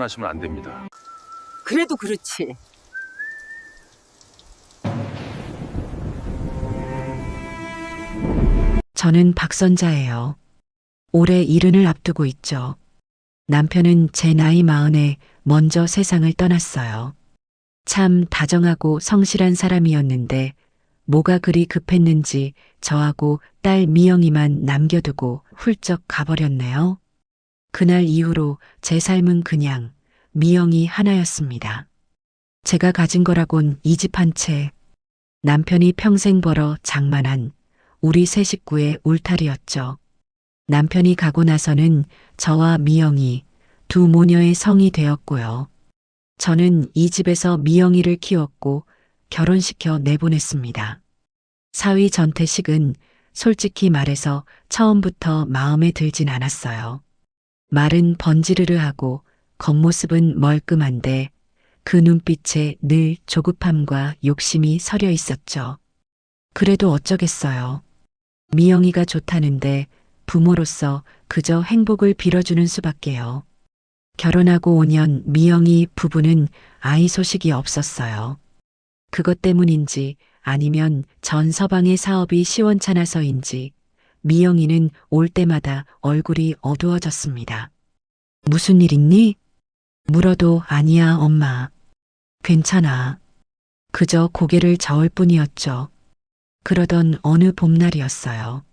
하시면 안 됩니다. 그래도 그렇지. 저는 박선자예요. 올해 70을 앞두고 있죠. 남편은 제 나이 40에 먼저 세상을 떠났어요. 참 다정하고 성실한 사람이었는데 뭐가 그리 급했는지 저하고 딸 미영이만 남겨두고 훌쩍 가버렸네요. 그날 이후로 제 삶은 그냥 미영이 하나였습니다. 제가 가진 거라곤 이 집 한 채, 남편이 평생 벌어 장만한 우리 세 식구의 울타리였죠. 남편이 가고 나서는 저와 미영이 두 모녀의 성이 되었고요. 저는 이 집에서 미영이를 키웠고 결혼시켜 내보냈습니다. 사위 전태식은 솔직히 말해서 처음부터 마음에 들진 않았어요. 말은 번지르르하고 겉모습은 멀끔한데 그 눈빛에 늘 조급함과 욕심이 서려 있었죠. 그래도 어쩌겠어요. 미영이가 좋다는데 부모로서 그저 행복을 빌어주는 수밖에요. 결혼하고 5년 미영이 부부는 아이 소식이 없었어요. 그것 때문인지 아니면 전 서방의 사업이 시원찮아서인지 미영이는 올 때마다 얼굴이 어두워졌습니다. 무슨 일 있니? 물어도 아니야, 엄마. 괜찮아. 그저 고개를 저을 뿐이었죠. 그러던 어느 봄날이었어요.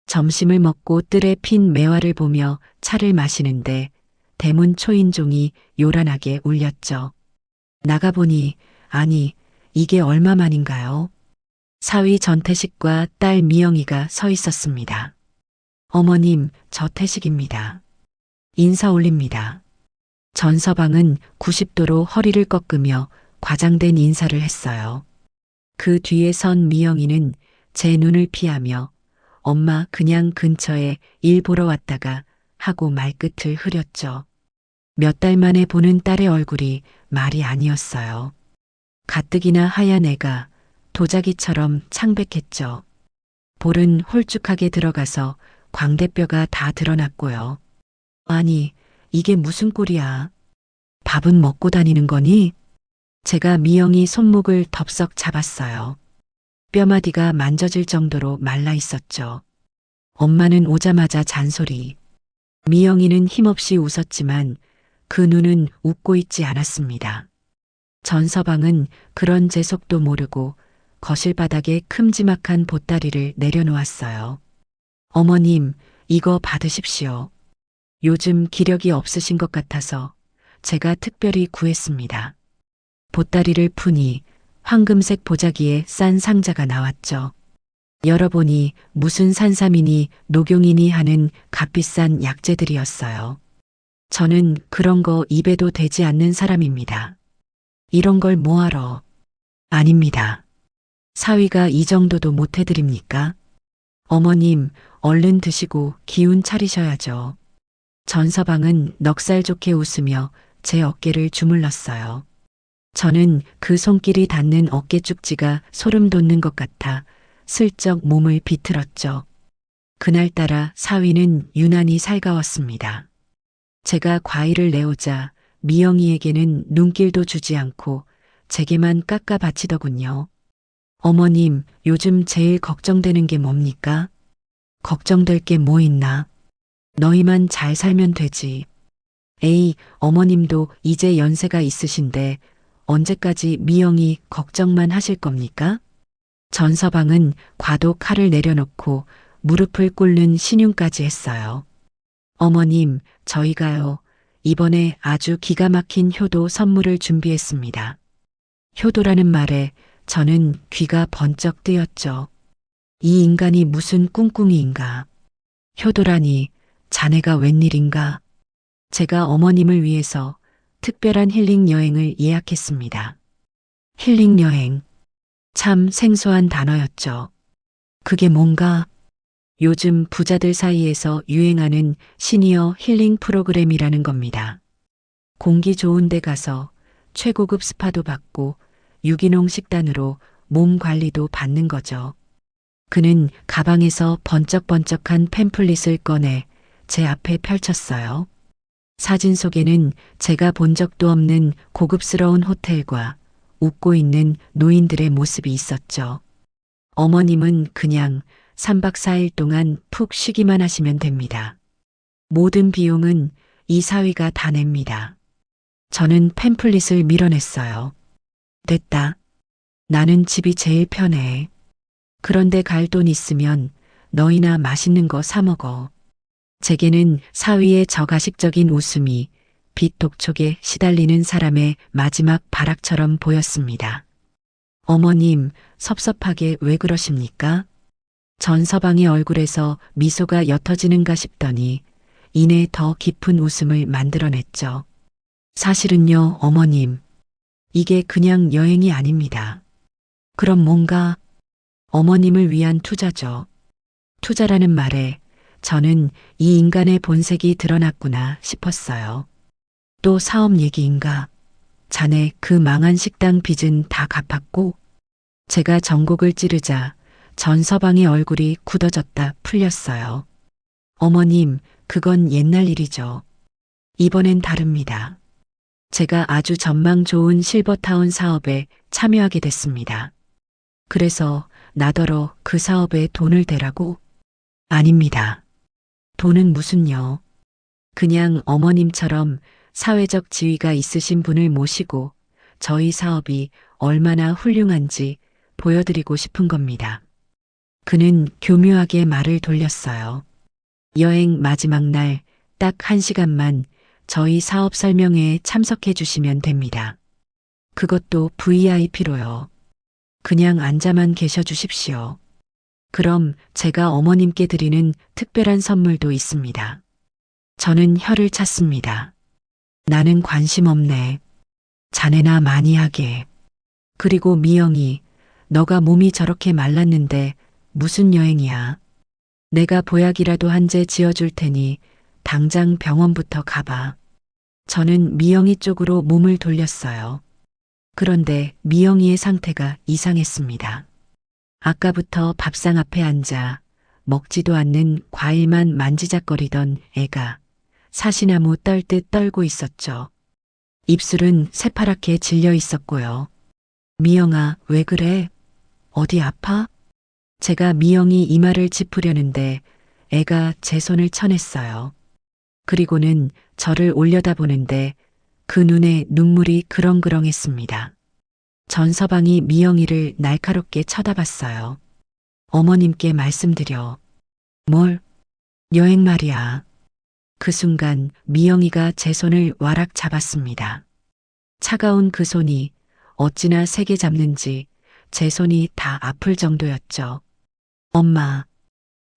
점심을 먹고 뜰에 핀 매화를 보며 차를 마시는데 대문 초인종이 요란하게 울렸죠. 나가보니 아니 이게 얼마만인가요? 사위 전태식과 딸 미영이가 서 있었습니다. 어머님, 저 태식입니다. 인사 올립니다. 전서방은 90도로 허리를 꺾으며 과장된 인사를 했어요. 그 뒤에 선 미영이는 제 눈을 피하며 엄마 그냥 근처에 일 보러 왔다가 하고 말끝을 흐렸죠. 몇 달 만에 보는 딸의 얼굴이 말이 아니었어요. 가뜩이나 하얀 애가 도자기처럼 창백했죠. 볼은 홀쭉하게 들어가서 광대뼈가 다 드러났고요. 아니, 이게 무슨 꼴이야. 밥은 먹고 다니는 거니? 제가 미영이 손목을 덥석 잡았어요. 뼈마디가 만져질 정도로 말라 있었죠. 엄마는 오자마자 잔소리. 미영이는 힘없이 웃었지만 그 눈은 웃고 있지 않았습니다. 전서방은 그런 제 속도 모르고 거실 바닥에 큼지막한 보따리를 내려놓았어요. 어머님, 이거 받으십시오. 요즘 기력이 없으신 것 같아서 제가 특별히 구했습니다. 보따리를 푸니 황금색 보자기에 싼 상자가 나왔죠. 열어보니 무슨 산삼이니 녹용이니 하는 값비싼 약재들이었어요. 저는 그런 거 입에도 대지 않는 사람입니다. 이런 걸 뭐하러? 아닙니다. 사위가 이 정도도 못 해드립니까? 어머님, 얼른 드시고 기운 차리셔야죠. 전서방은 넉살 좋게 웃으며 제 어깨를 주물렀어요. 저는 그 손길이 닿는 어깨 쪽지가 소름 돋는 것 같아 슬쩍 몸을 비틀었죠. 그날따라 사위는 유난히 살가웠습니다. 제가 과일을 내오자 미영이에게는 눈길도 주지 않고 제게만 깎아 바치더군요. 어머님, 요즘 제일 걱정되는 게 뭡니까? 걱정될 게 뭐 있나? 너희만 잘 살면 되지. 에이, 어머님도 이제 연세가 있으신데 언제까지 미영이 걱정만 하실 겁니까? 전서방은 과도 칼을 내려놓고 무릎을 꿇는 신용까지 했어요. 어머님, 저희가요, 이번에 아주 기가 막힌 효도 선물을 준비했습니다. 효도라는 말에 저는 귀가 번쩍 뜨였죠. 이 인간이 무슨 꿍꿍이인가. 효도라니 자네가 웬일인가. 제가 어머님을 위해서 특별한 힐링 여행을 예약했습니다. 힐링 여행. 참 생소한 단어였죠. 그게 뭔가? 요즘 부자들 사이에서 유행하는 시니어 힐링 프로그램이라는 겁니다. 공기 좋은 데 가서 최고급 스파도 받고 유기농 식단으로 몸 관리도 받는 거죠. 그는 가방에서 번쩍번쩍한 팸플릿을 꺼내 제 앞에 펼쳤어요. 사진 속에는 제가 본 적도 없는 고급스러운 호텔과 웃고 있는 노인들의 모습이 있었죠. 어머님은 그냥 3박 4일 동안 푹 쉬기만 하시면 됩니다. 모든 비용은 이 사위가 다 냅니다. 저는 팸플릿을 밀어냈어요. 됐다. 나는 집이 제일 편해. 그런데 갈 돈 있으면 너희나 맛있는 거 사 먹어. 제게는 사위의 저가식적인 웃음이 빛 독촉에 시달리는 사람의 마지막 발악처럼 보였습니다. 어머님, 섭섭하게 왜 그러십니까? 전서방의 얼굴에서 미소가 옅어지는가 싶더니 이내 더 깊은 웃음을 만들어냈죠. 사실은요, 어머님. 이게 그냥 여행이 아닙니다. 그럼 뭔가 어머님을 위한 투자죠. 투자라는 말에 저는 이 인간의 본색이 드러났구나 싶었어요. 또 사업 얘기인가? 자네 그 망한 식당 빚은 다 갚았고? 제가 전곡을 찌르자 전서방의 얼굴이 굳어졌다 풀렸어요. 어머님, 그건 옛날 일이죠. 이번엔 다릅니다. 제가 아주 전망 좋은 실버타운 사업에 참여하게 됐습니다. 그래서 나더러 그 사업에 돈을 대라고? 아닙니다. 돈은 무슨요. 그냥 어머님처럼 사회적 지위가 있으신 분을 모시고 저희 사업이 얼마나 훌륭한지 보여드리고 싶은 겁니다. 그는 교묘하게 말을 돌렸어요. 여행 마지막 날 딱 1시간만 저희 사업 설명회에 참석해 주시면 됩니다. 그것도 VIP로요. 그냥 앉아만 계셔 주십시오. 그럼 제가 어머님께 드리는 특별한 선물도 있습니다. 저는 혀를 찼습니다. 나는 관심 없네. 자네나 많이 하게. 그리고 미영이, 너가 몸이 저렇게 말랐는데 무슨 여행이야. 내가 보약이라도 한 제 지어줄 테니 당장 병원부터 가봐. 저는 미영이 쪽으로 몸을 돌렸어요. 그런데 미영이의 상태가 이상했습니다. 아까부터 밥상 앞에 앉아 먹지도 않는 과일만 만지작거리던 애가 사시나무 떨듯 떨고 있었죠. 입술은 새파랗게 질려 있었고요. 미영아, 왜 그래? 어디 아파? 제가 미영이 이마를 짚으려는데 애가 제 손을 쳐냈어요. 그리고는 저를 올려다보는데 그 눈에 눈물이 그렁그렁했습니다. 전서방이 미영이를 날카롭게 쳐다봤어요. 어머님께 말씀드려. 뭘? 여행 말이야. 그 순간 미영이가 제 손을 와락 잡았습니다. 차가운 그 손이 어찌나 세게 잡는지 제 손이 다 아플 정도였죠. 엄마,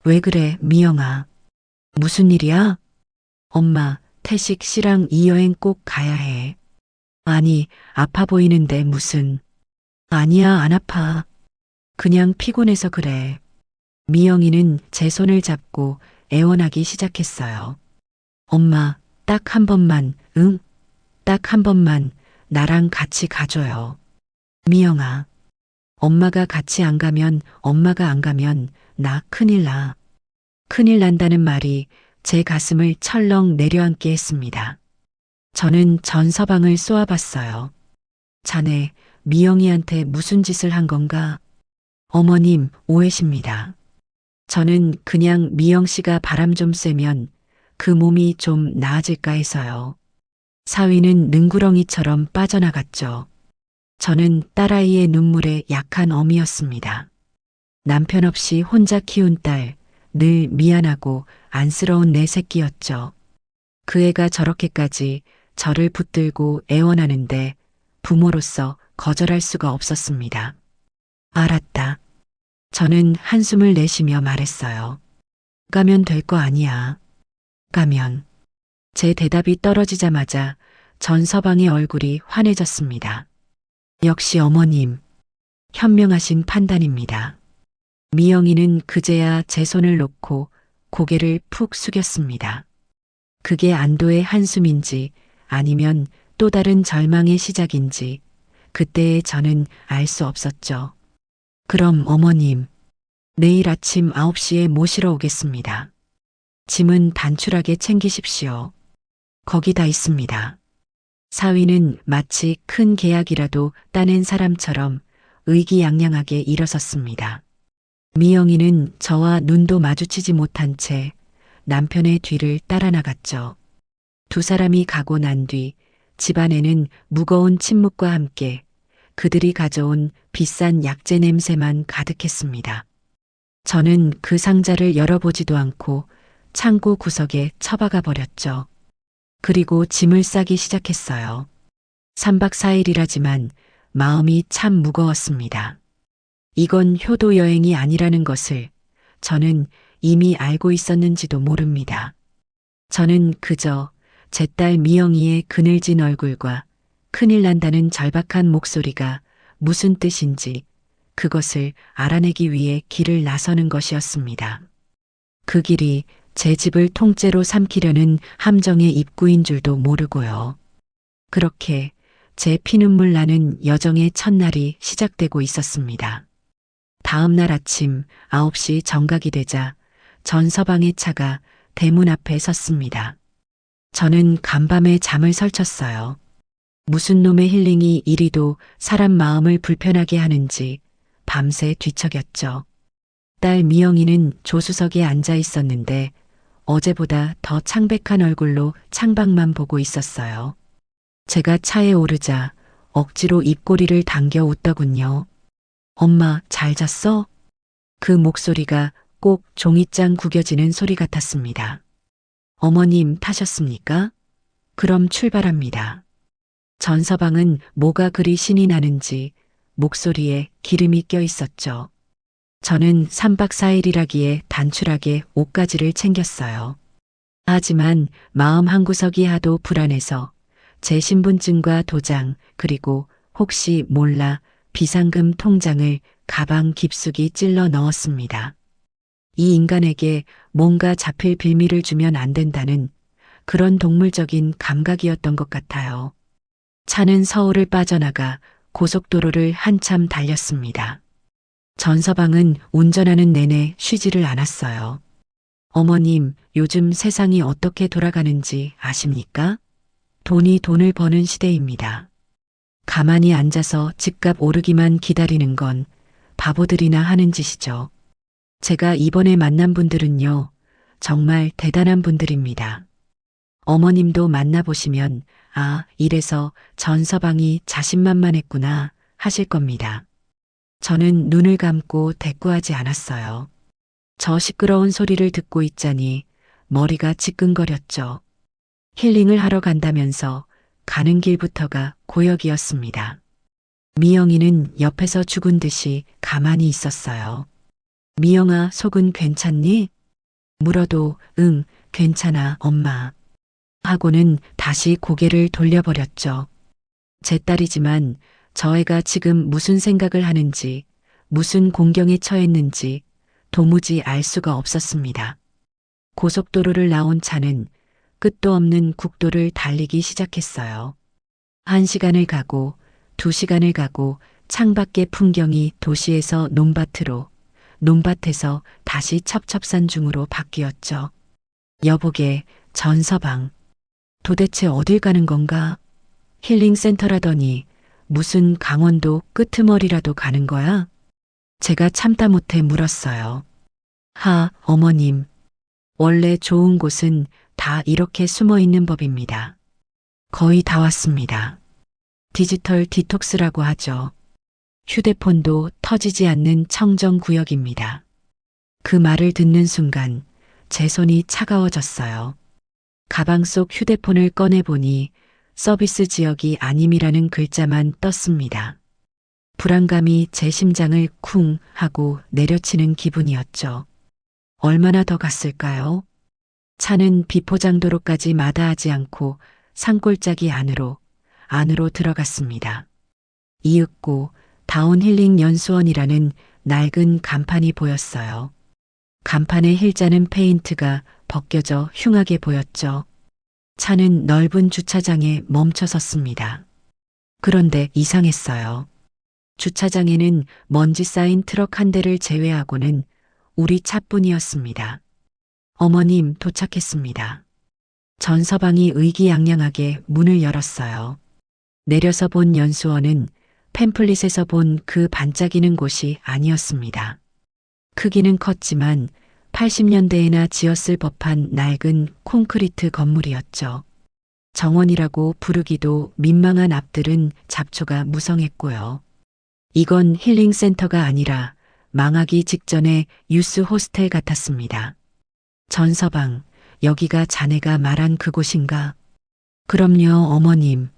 왜 그래, 미영아? 무슨 일이야? 엄마, 태식 씨랑 이 여행 꼭 가야 해. 아니, 아파 보이는데 무슨. 아니야, 안 아파. 그냥 피곤해서 그래. 미영이는 제 손을 잡고 애원하기 시작했어요. 엄마, 딱 한 번만, 응? 딱 한 번만 나랑 같이 가줘요. 미영아, 엄마가 같이 안 가면, 엄마가 안 가면 나 큰일 나. 큰일 난다는 말이 제 가슴을 철렁 내려앉게 했습니다. 저는 전서방을 쏘아봤어요. 자네, 미영이한테 무슨 짓을 한 건가? 어머님, 오해십니다. 저는 그냥 미영 씨가 바람 좀 쐬면 그 몸이 좀 나아질까 해서요. 사위는 능구렁이처럼 빠져나갔죠. 저는 딸아이의 눈물에 약한 어미였습니다. 남편 없이 혼자 키운 딸, 늘 미안하고 안쓰러운 내 새끼였죠. 그 애가 저렇게까지 저를 붙들고 애원하는데 부모로서 거절할 수가 없었습니다. 알았다. 저는 한숨을 내쉬며 말했어요. 가면 될 거 아니야. 가면. 제 대답이 떨어지자마자 전서방의 얼굴이 환해졌습니다. 역시 어머님, 현명하신 판단입니다. 미영이는 그제야 제 손을 놓고 고개를 푹 숙였습니다. 그게 안도의 한숨인지 아니면 또 다른 절망의 시작인지 그때의 저는 알 수 없었죠. 그럼 어머님, 내일 아침 9시에 모시러 오겠습니다. 짐은 단출하게 챙기십시오. 거기 다 있습니다. 사위는 마치 큰 계약이라도 따낸 사람처럼 의기양양하게 일어섰습니다. 미영이는 저와 눈도 마주치지 못한 채 남편의 뒤를 따라 나갔죠. 두 사람이 가고 난 뒤 집안에는 무거운 침묵과 함께 그들이 가져온 비싼 약재 냄새만 가득했습니다. 저는 그 상자를 열어보지도 않고 창고 구석에 처박아 버렸죠. 그리고 짐을 싸기 시작했어요. 3박 4일이라지만 마음이 참 무거웠습니다. 이건 효도 여행이 아니라는 것을 저는 이미 알고 있었는지도 모릅니다. 저는 그저 제 딸 미영이의 그늘진 얼굴과 큰일 난다는 절박한 목소리가 무슨 뜻인지 그것을 알아내기 위해 길을 나서는 것이었습니다. 그 길이 제 집을 통째로 삼키려는 함정의 입구인 줄도 모르고요. 그렇게 제 피눈물 나는 여정의 첫날이 시작되고 있었습니다. 다음 날 아침 9시 정각이 되자 전 서방의 차가 대문 앞에 섰습니다. 저는 간밤에 잠을 설쳤어요. 무슨 놈의 힐링이 이리도 사람 마음을 불편하게 하는지 밤새 뒤척였죠. 딸 미영이는 조수석에 앉아 있었는데 어제보다 더 창백한 얼굴로 창밖만 보고 있었어요. 제가 차에 오르자 억지로 입꼬리를 당겨 웃더군요. 엄마, 잘 잤어? 그 목소리가 꼭 종이장 구겨지는 소리 같았습니다. 어머님 타셨습니까? 그럼 출발합니다. 전서방은 뭐가 그리 신이 나는지 목소리에 기름이 껴 있었죠. 저는 3박 4일이라기에 단출하게 옷가지를 챙겼어요. 하지만 마음 한구석이 하도 불안해서 제 신분증과 도장 그리고 혹시 몰라 비상금 통장을 가방 깊숙이 찔러 넣었습니다. 이 인간에게 뭔가 잡힐 빌미를 주면 안 된다는 그런 동물적인 감각이었던 것 같아요. 차는 서울을 빠져나가 고속도로를 한참 달렸습니다. 전서방은 운전하는 내내 쉬지를 않았어요. 어머님, 요즘 세상이 어떻게 돌아가는지 아십니까? 돈이 돈을 버는 시대입니다. 가만히 앉아서 집값 오르기만 기다리는 건 바보들이나 하는 짓이죠. 제가 이번에 만난 분들은요, 정말 대단한 분들입니다. 어머님도 만나보시면, 아, 이래서 전서방이 자신만만했구나 하실 겁니다. 저는 눈을 감고 대꾸하지 않았어요. 저 시끄러운 소리를 듣고 있자니 머리가 지끈거렸죠. 힐링을 하러 간다면서 가는 길부터가 고역이었습니다. 미영이는 옆에서 죽은 듯이 가만히 있었어요. 미영아, 속은 괜찮니? 물어도 응, 괜찮아, 엄마. 하고는 다시 고개를 돌려버렸죠. 제 딸이지만 저 애가 지금 무슨 생각을 하는지, 무슨 공경에 처했는지 도무지 알 수가 없었습니다. 고속도로를 나온 차는 끝도 없는 국도를 달리기 시작했어요. 1시간을 가고 2시간을 가고 창밖의 풍경이 도시에서 논밭으로, 논밭에서 다시 첩첩산중으로 바뀌었죠. 여보게, 전서방. 도대체 어딜 가는 건가? 힐링센터라더니 무슨 강원도 끄트머리라도 가는 거야? 제가 참다 못해 물었어요. 하, 어머님. 원래 좋은 곳은 다 이렇게 숨어 있는 법입니다. 거의 다 왔습니다. 디지털 디톡스라고 하죠. 휴대폰도 터지지 않는 청정구역입니다. 그 말을 듣는 순간 제 손이 차가워졌어요. 가방 속 휴대폰을 꺼내보니 서비스 지역이 아님이라는 글자만 떴습니다. 불안감이 제 심장을 쿵 하고 내려치는 기분이었죠. 얼마나 더 갔을까요? 차는 비포장도로까지 마다하지 않고 산골짜기 안으로 들어갔습니다. 이윽고 다운힐링 연수원이라는 낡은 간판이 보였어요. 간판의 힐자는 페인트가 벗겨져 흉하게 보였죠. 차는 넓은 주차장에 멈춰 섰습니다. 그런데 이상했어요. 주차장에는 먼지 쌓인 트럭 한 대를 제외하고는 우리 차뿐이었습니다. 어머님 도착했습니다. 전서방이 의기양양하게 문을 열었어요. 내려서 본 연수원은 팸플릿에서 본 그 반짝이는 곳이 아니었습니다. 크기는 컸지만 80년대에나 지었을 법한 낡은 콘크리트 건물이었죠. 정원이라고 부르기도 민망한 앞들은 잡초가 무성했고요. 이건 힐링센터가 아니라 망하기 직전의 유스 호스텔 같았습니다. 전서방, 여기가 자네가 말한 그곳인가? 그럼요, 어머님.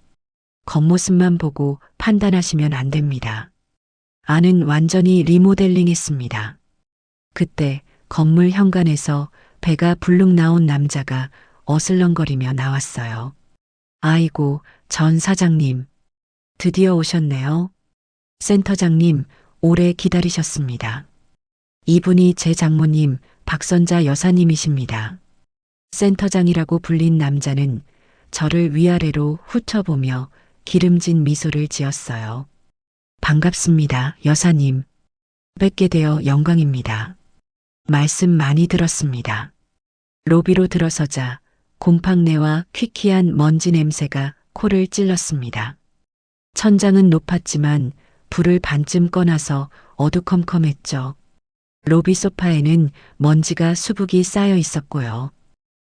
겉모습만 보고 판단하시면 안 됩니다. 안은 완전히 리모델링 했습니다. 그때 건물 현관에서 배가 불룩 나온 남자가 어슬렁거리며 나왔어요. 아이고, 전 사장님. 드디어 오셨네요. 센터장님, 오래 기다리셨습니다. 이분이 제 장모님 박선자 여사님이십니다. 센터장이라고 불린 남자는 저를 위아래로 훑어보며 기름진 미소를 지었어요. 반갑습니다, 여사님. 뵙게 되어 영광입니다. 말씀 많이 들었습니다. 로비로 들어서자 곰팡내와 퀴퀴한 먼지 냄새가 코를 찔렀습니다. 천장은 높았지만 불을 반쯤 꺼놔서 어두컴컴했죠. 로비 소파에는 먼지가 수북이 쌓여 있었고요.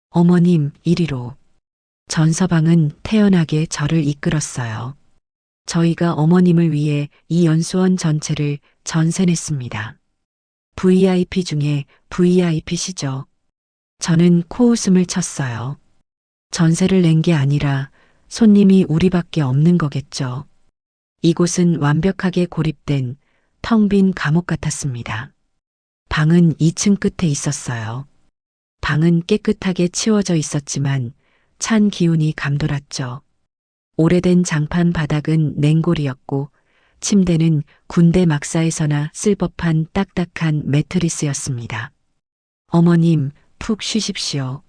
어머님, 이리로. 전서방은 태연하게 저를 이끌었어요. 저희가 어머님을 위해 이 연수원 전체를 전세냈습니다. VIP 중에 VIP시죠. 저는 코웃음을 쳤어요. 전세를 낸 게 아니라 손님이 우리밖에 없는 거겠죠. 이곳은 완벽하게 고립된 텅 빈 감옥 같았습니다. 방은 2층 끝에 있었어요. 방은 깨끗하게 치워져 있었지만 찬 기운이 감돌았죠. 오래된 장판 바닥은 냉골이었고 침대는 군대 막사에서나 쓸 법한 딱딱한 매트리스였습니다. 어머님, 푹 쉬십시오.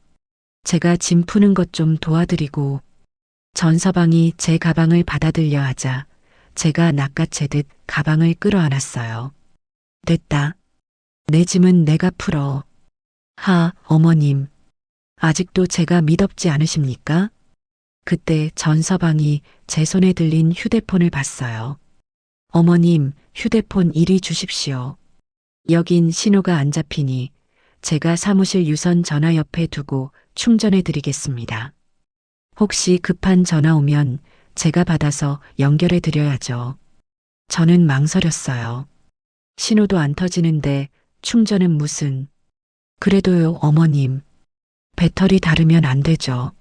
제가 짐 푸는 것 좀 도와드리고. 전서방이 제 가방을 받아들려 하자 제가 낚아채듯 가방을 끌어안았어요. 됐다. 내 짐은 내가 풀어. 하, 어머님. 아직도 제가 미덥지 않으십니까? 그때 전서방이 제 손에 들린 휴대폰을 봤어요. 어머님, 휴대폰 이리 주십시오. 여긴 신호가 안 잡히니 제가 사무실 유선 전화 옆에 두고 충전해 드리겠습니다. 혹시 급한 전화 오면 제가 받아서 연결해 드려야죠. 저는 망설였어요. 신호도 안 터지는데 충전은 무슨. 그래도요, 어머님. 배터리 다르면 안 되죠.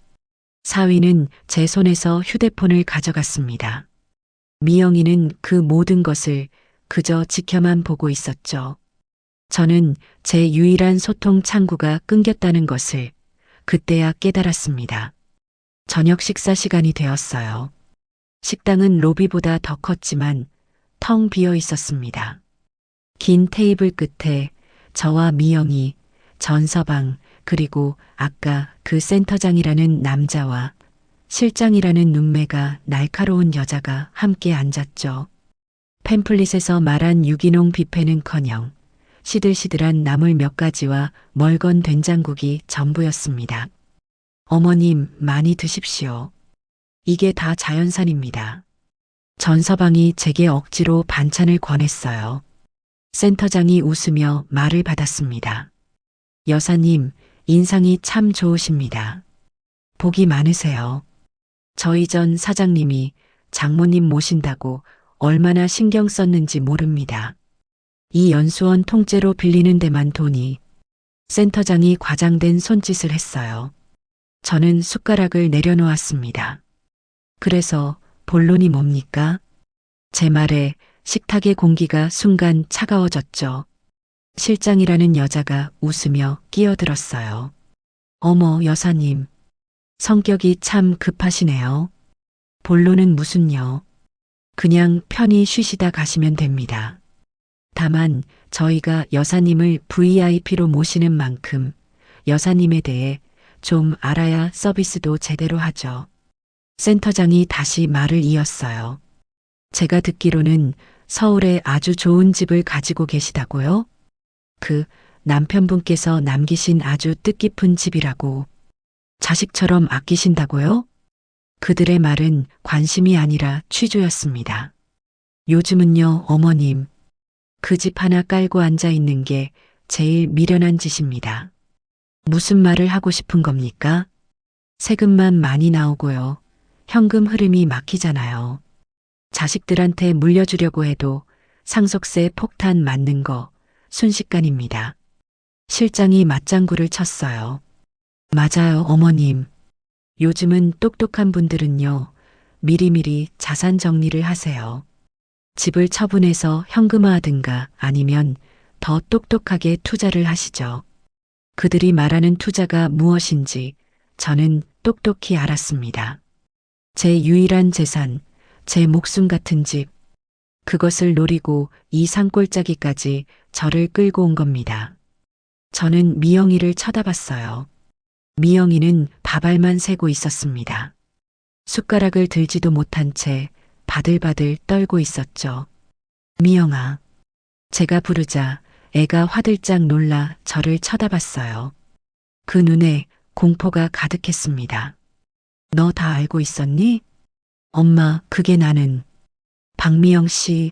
사위는 제 손에서 휴대폰을 가져갔습니다. 미영이는 그 모든 것을 그저 지켜만 보고 있었죠. 저는 제 유일한 소통 창구가 끊겼다는 것을 그때야 깨달았습니다. 저녁 식사 시간이 되었어요. 식당은 로비보다 더 컸지만 텅 비어 있었습니다. 긴 테이블 끝에 저와 미영이, 전서방, 그리고 아까 그 센터장이라는 남자와 실장이라는 눈매가 날카로운 여자가 함께 앉았죠. 팸플릿에서 말한 유기농 뷔페는커녕 시들시들한 나물 몇 가지와 멀건 된장국이 전부였습니다. 어머님, 많이 드십시오. 이게 다 자연산입니다. 전서방이 제게 억지로 반찬을 권했어요. 센터장이 웃으며 말을 받았습니다. 여사님, 인상이 참 좋으십니다. 복이 많으세요. 저희 전 사장님이 장모님 모신다고 얼마나 신경 썼는지 모릅니다. 이 연수원 통째로 빌리는 데만 돈이. 센터장이 과장된 손짓을 했어요. 저는 숟가락을 내려놓았습니다. 그래서 본론이 뭡니까? 제 말에 식탁의 공기가 순간 차가워졌죠. 실장이라는 여자가 웃으며 끼어들었어요. 어머, 여사님. 성격이 참 급하시네요. 본론은 무슨요? 그냥 편히 쉬시다 가시면 됩니다. 다만 저희가 여사님을 VIP로 모시는 만큼 여사님에 대해 좀 알아야 서비스도 제대로 하죠. 센터장이 다시 말을 이었어요. 제가 듣기로는 서울에 아주 좋은 집을 가지고 계시다고요? 그 남편분께서 남기신 아주 뜻깊은 집이라고. 자식처럼 아끼신다고요? 그들의 말은 관심이 아니라 취조였습니다. 요즘은요, 어머님. 그 집 하나 깔고 앉아 있는 게 제일 미련한 짓입니다. 무슨 말을 하고 싶은 겁니까? 세금만 많이 나오고요. 현금 흐름이 막히잖아요. 자식들한테 물려주려고 해도 상속세 폭탄 맞는 거 순식간입니다. 실장이 맞장구를 쳤어요. 맞아요, 어머님. 요즘은 똑똑한 분들은요, 미리미리 자산 정리를 하세요. 집을 처분해서 현금화하든가 아니면 더 똑똑하게 투자를 하시죠. 그들이 말하는 투자가 무엇인지 저는 똑똑히 알았습니다. 제 유일한 재산, 제 목숨 같은 집, 그것을 노리고 이 산골짜기까지 저를 끌고 온 겁니다. 저는 미영이를 쳐다봤어요. 미영이는 밥알만 세고 있었습니다. 숟가락을 들지도 못한 채 바들바들 떨고 있었죠. 미영아. 제가 부르자 애가 화들짝 놀라 저를 쳐다봤어요. 그 눈에 공포가 가득했습니다. 너 다 알고 있었니? 엄마, 그게 나는. 박미영 씨.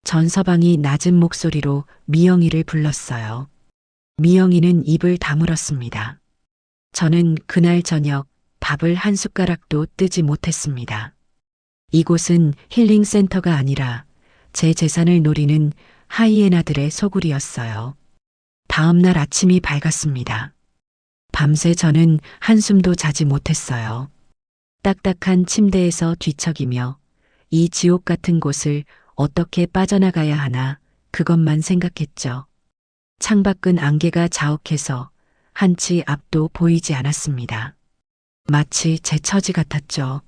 전서방이 낮은 목소리로 미영이를 불렀어요. 미영이는 입을 다물었습니다. 저는 그날 저녁 밥을 한 숟가락도 뜨지 못했습니다. 이곳은 힐링센터가 아니라 제 재산을 노리는 하이에나들의 소굴이었어요. 다음 날 아침이 밝았습니다. 밤새 저는 한숨도 자지 못했어요. 딱딱한 침대에서 뒤척이며 이 지옥 같은 곳을 어떻게 빠져나가야 하나 그것만 생각했죠. 창밖은 안개가 자욱해서 한치 앞도 보이지 않았습니다. 마치 제 처지 같았죠.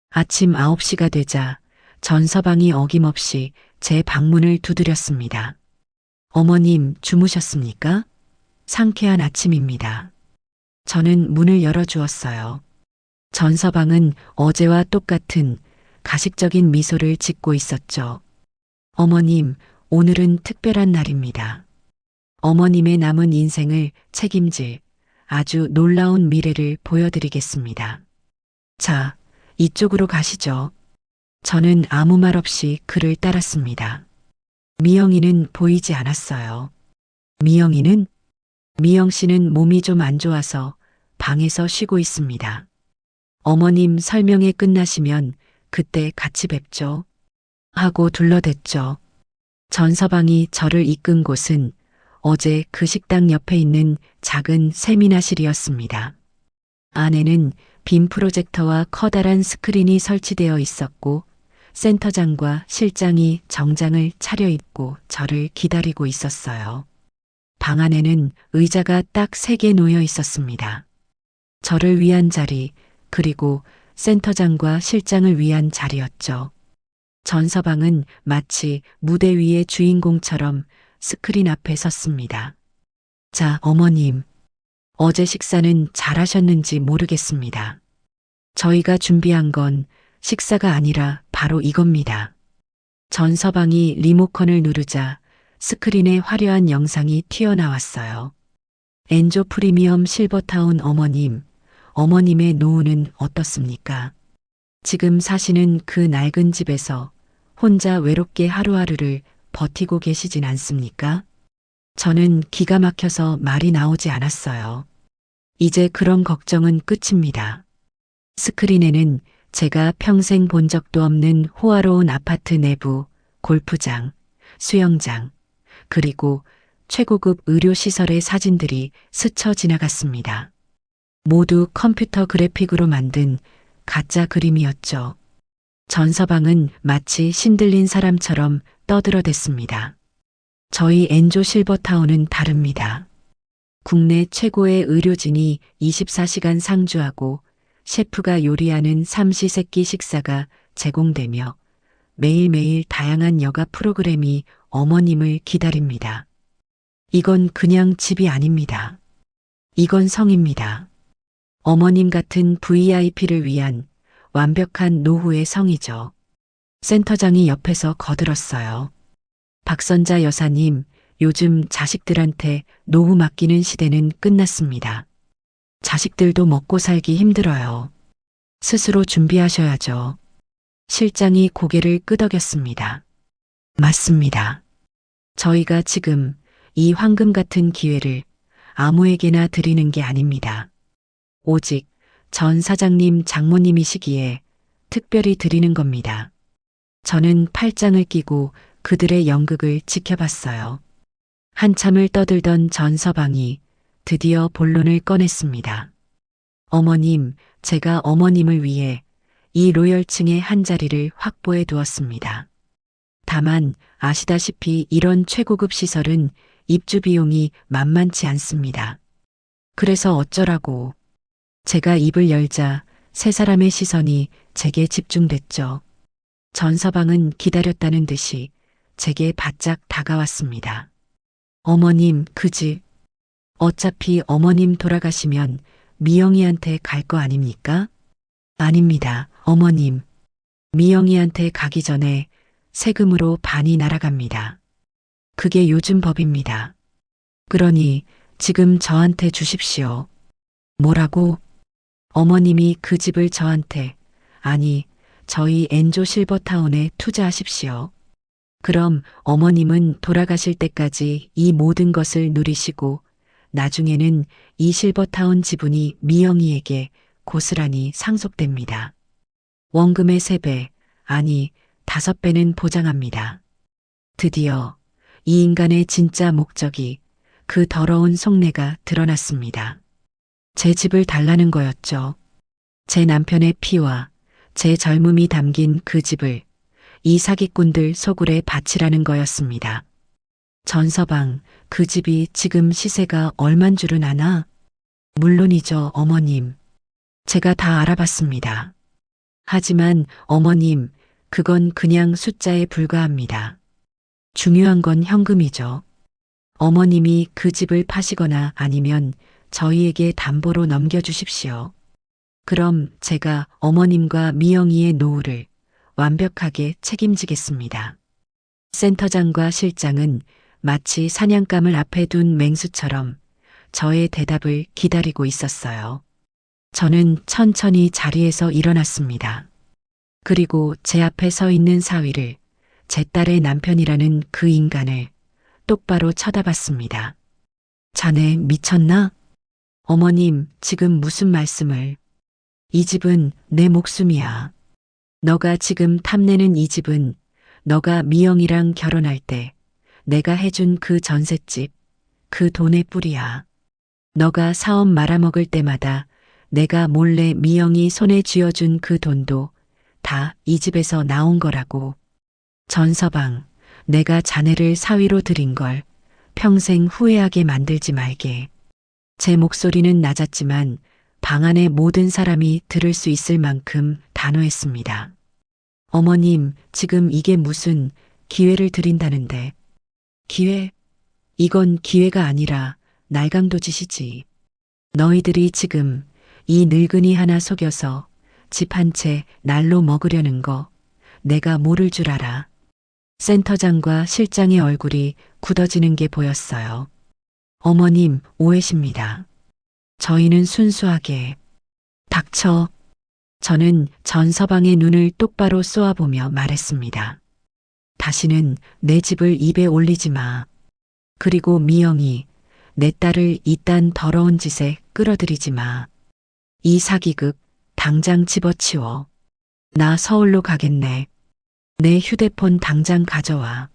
아침 9시가 되자 전서방이 어김없이 제 방문을 두드렸습니다. 어머님, 주무셨습니까? 상쾌한 아침입니다. 저는 문을 열어주었어요. 전서방은 어제와 똑같은 가식적인 미소를 짓고 있었죠. 어머님, 오늘은 특별한 날입니다. 어머님의 남은 인생을 책임질 아주 놀라운 미래를 보여드리겠습니다. 자, 이쪽으로 가시죠. 저는 아무 말 없이 그를 따랐습니다. 미영이는 보이지 않았어요. 미영이는? 미영 씨는 몸이 좀 안 좋아서 방에서 쉬고 있습니다. 어머님 설명회 끝나시면 그때 같이 뵙죠. 하고 둘러댔죠. 전서방이 저를 이끈 곳은 어제 그 식당 옆에 있는 작은 세미나실이었습니다. 안에는 빔 프로젝터와 커다란 스크린이 설치되어 있었고 센터장과 실장이 정장을 차려입고 저를 기다리고 있었어요. 방 안에는 의자가 딱 3개 놓여 있었습니다. 저를 위한 자리, 그리고 센터장과 실장을 위한 자리였죠. 전서방은 마치 무대 위의 주인공처럼 스크린 앞에 섰습니다. 자, 어머님. 어제 식사는 잘하셨는지 모르겠습니다. 저희가 준비한 건 식사가 아니라 바로 이겁니다. 전서방이 리모컨을 누르자 스크린에 화려한 영상이 튀어나왔어요. 엔조 프리미엄 실버타운 어머님, 어머님의 노후는 어떻습니까? 지금 사시는 그 낡은 집에서 혼자 외롭게 하루하루를 버티고 계시진 않습니까? 저는 기가 막혀서 말이 나오지 않았어요. 이제 그런 걱정은 끝입니다. 스크린에는 제가 평생 본 적도 없는 호화로운 아파트 내부, 골프장, 수영장, 그리고 최고급 의료시설의 사진들이 스쳐 지나갔습니다. 모두 컴퓨터 그래픽으로 만든 가짜 그림이었죠. 전서방은 마치 신들린 사람처럼 떠들어댔습니다. 저희 엔조 실버타운은 다릅니다. 국내 최고의 의료진이 24시간 상주하고 셰프가 요리하는 삼시세끼 식사가 제공되며 매일매일 다양한 여가 프로그램이 어머님을 기다립니다. 이건 그냥 집이 아닙니다. 이건 성입니다. 어머님 같은 VIP를 위한 완벽한 노후의 성이죠. 센터장이 옆에서 거들었어요. 박선자 여사님, 요즘 자식들한테 노후 맡기는 시대는 끝났습니다. 자식들도 먹고 살기 힘들어요. 스스로 준비하셔야죠. 실장이 고개를 끄덕였습니다. 맞습니다. 저희가 지금 이 황금 같은 기회를 아무에게나 드리는 게 아닙니다. 오직 전 사장님 장모님이시기에 특별히 드리는 겁니다. 저는 팔짱을 끼고 그들의 연극을 지켜봤어요. 한참을 떠들던 전 서방이 드디어 본론을 꺼냈습니다. 어머님, 제가 어머님을 위해 이 로열층의 한 자리를 확보해 두었습니다. 다만 아시다시피 이런 최고급 시설은 입주 비용이 만만치 않습니다. 그래서 어쩌라고. 제가 입을 열자 세 사람의 시선이 제게 집중됐죠. 전 서방은 기다렸다는 듯이 제게 바짝 다가왔습니다. 어머님, 그 집. 어차피 어머님 돌아가시면 미영이한테 갈 거 아닙니까? 아닙니다, 어머님. 미영이한테 가기 전에 세금으로 반이 날아갑니다. 그게 요즘 법입니다. 그러니 지금 저한테 주십시오. 뭐라고? 어머님이 그 집을 저한테, 아니, 저희 엔조 실버타운에 투자하십시오. 그럼 어머님은 돌아가실 때까지 이 모든 것을 누리시고 나중에는 이 실버타운 지분이 미영이에게 고스란히 상속됩니다. 원금의 3배, 아니 5배는 보장합니다. 드디어 이 인간의 진짜 목적이, 그 더러운 속내가 드러났습니다. 제 집을 달라는 거였죠. 제 남편의 피와 제 젊음이 담긴 그 집을 이 사기꾼들 소굴에 바치라는 거였습니다. 전서방, 그 집이 지금 시세가 얼만 줄은 아나? 물론이죠, 어머님. 제가 다 알아봤습니다. 하지만 어머님, 그건 그냥 숫자에 불과합니다. 중요한 건 현금이죠. 어머님이 그 집을 파시거나 아니면 저희에게 담보로 넘겨주십시오. 그럼 제가 어머님과 미영이의 노후를 완벽하게 책임지겠습니다. 센터장과 실장은 마치 사냥감을 앞에 둔 맹수처럼 저의 대답을 기다리고 있었어요. 저는 천천히 자리에서 일어났습니다. 그리고 제 앞에 서 있는 사위를, 제 딸의 남편이라는 그 인간을 똑바로 쳐다봤습니다. 자네 미쳤나? 어머님, 지금 무슨 말씀을. 이 집은 내 목숨이야. 너가 지금 탐내는 이 집은 너가 미영이랑 결혼할 때 내가 해준 그 전셋집, 그 돈의 뿌리야. 너가 사업 말아먹을 때마다 내가 몰래 미영이 손에 쥐어준 그 돈도 다 이 집에서 나온 거라고. 전서방, 내가 자네를 사위로 들인 걸 평생 후회하게 만들지 말게. 제 목소리는 낮았지만 방 안의 모든 사람이 들을 수 있을 만큼 단호했습니다. 어머님, 지금 이게 무슨 기회를 드린다는데. 기회? 이건 기회가 아니라 날강도짓이지. 너희들이 지금 이 늙은이 하나 속여서 집 한 채 날로 먹으려는 거 내가 모를 줄 알아. 센터장과 실장의 얼굴이 굳어지는 게 보였어요. 어머님, 오해십니다. 저희는 순수하게. 닥쳐. 저는 전서방의 눈을 똑바로 쏘아보며 말했습니다. 다시는 내 집을 입에 올리지 마. 그리고 미영이, 내 딸을 이딴 더러운 짓에 끌어들이지 마. 이 사기극 당장 집어치워. 나 서울로 가겠네. 내 휴대폰 당장 가져와.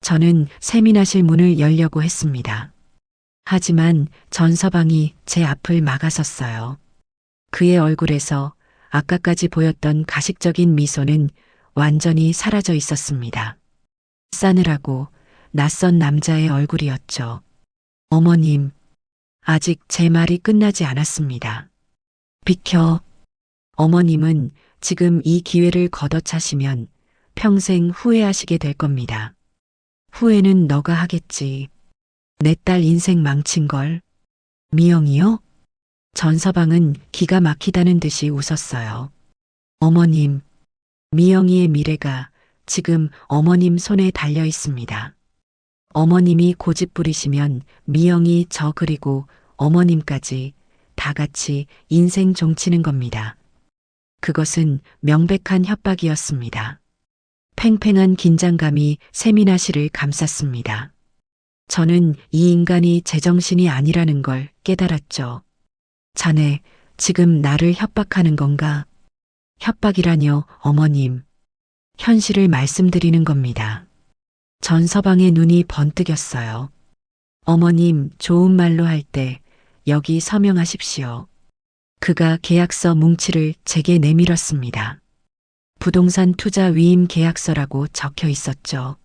저는 세민하실 문을 열려고 했습니다. 하지만 전서방이 제 앞을 막아섰어요. 그의 얼굴에서 아까까지 보였던 가식적인 미소는 완전히 사라져 있었습니다. 싸늘하고 낯선 남자의 얼굴이었죠. 어머님, 아직 제 말이 끝나지 않았습니다. 비켜. 어머님은 지금 이 기회를 걷어차시면 평생 후회하시게 될 겁니다. 후회는 너가 하겠지. 내 딸 인생 망친 걸. 미영이요? 전서방은 기가 막히다는 듯이 웃었어요. 어머님, 미영이의 미래가 지금 어머님 손에 달려 있습니다. 어머님이 고집 부리시면 미영이 저 그리고 어머님까지 다 다 같이 인생 종치는 겁니다. 그것은 명백한 협박이었습니다. 팽팽한 긴장감이 세미나 씨를 감쌌습니다. 저는 이 인간이 제정신이 아니라는 걸 깨달았죠. 자네, 지금 나를 협박하는 건가? 협박이라뇨, 어머님. 현실을 말씀드리는 겁니다. 전서방의 눈이 번뜩였어요. 어머님, 좋은 말로 할 때 여기 서명하십시오. 그가 계약서 뭉치를 제게 내밀었습니다. 부동산 투자 위임 계약서라고 적혀 있었죠.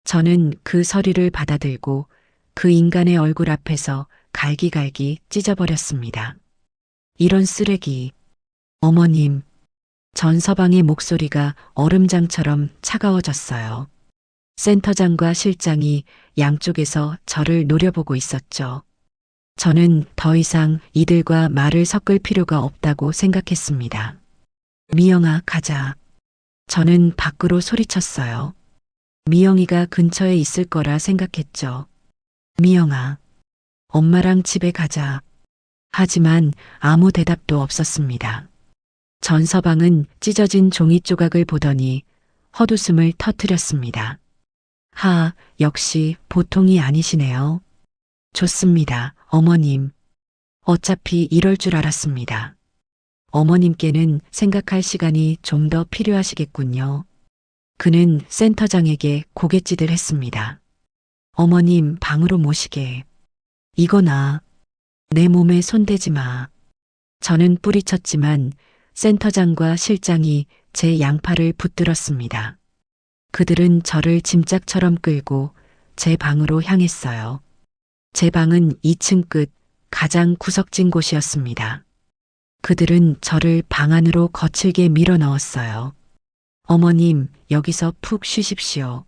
저는 그 서류를 받아들고 그 인간의 얼굴 앞에서 갈기갈기 찢어버렸습니다. 이런 쓰레기. 어머님. 전서방의 목소리가 얼음장처럼 차가워졌어요. 센터장과 실장이 양쪽에서 저를 노려보고 있었죠. 저는 더 이상 이들과 말을 섞을 필요가 없다고 생각했습니다. 미영아, 가자. 저는 밖으로 소리쳤어요. 미영이가 근처에 있을 거라 생각했죠. 미영아, 엄마랑 집에 가자. 하지만 아무 대답도 없었습니다. 전서방은 찢어진 종이 조각을 보더니 헛웃음을 터뜨렸습니다. 역시 보통이 아니시네요. 좋습니다, 어머님. 어차피 이럴 줄 알았습니다. 어머님께는 생각할 시간이 좀 더 필요하시겠군요. 그는 센터장에게 고갯짓을 했습니다. 어머님, 방으로 모시게. 이거나 내 몸에 손대지 마. 저는 뿌리쳤지만 센터장과 실장이 제 양팔을 붙들었습니다. 그들은 저를 짐짝처럼 끌고 제 방으로 향했어요. 제 방은 2층 끝 가장 구석진 곳이었습니다. 그들은 저를 방 안으로 거칠게 밀어 넣었어요. 어머님, 여기서 푹 쉬십시오.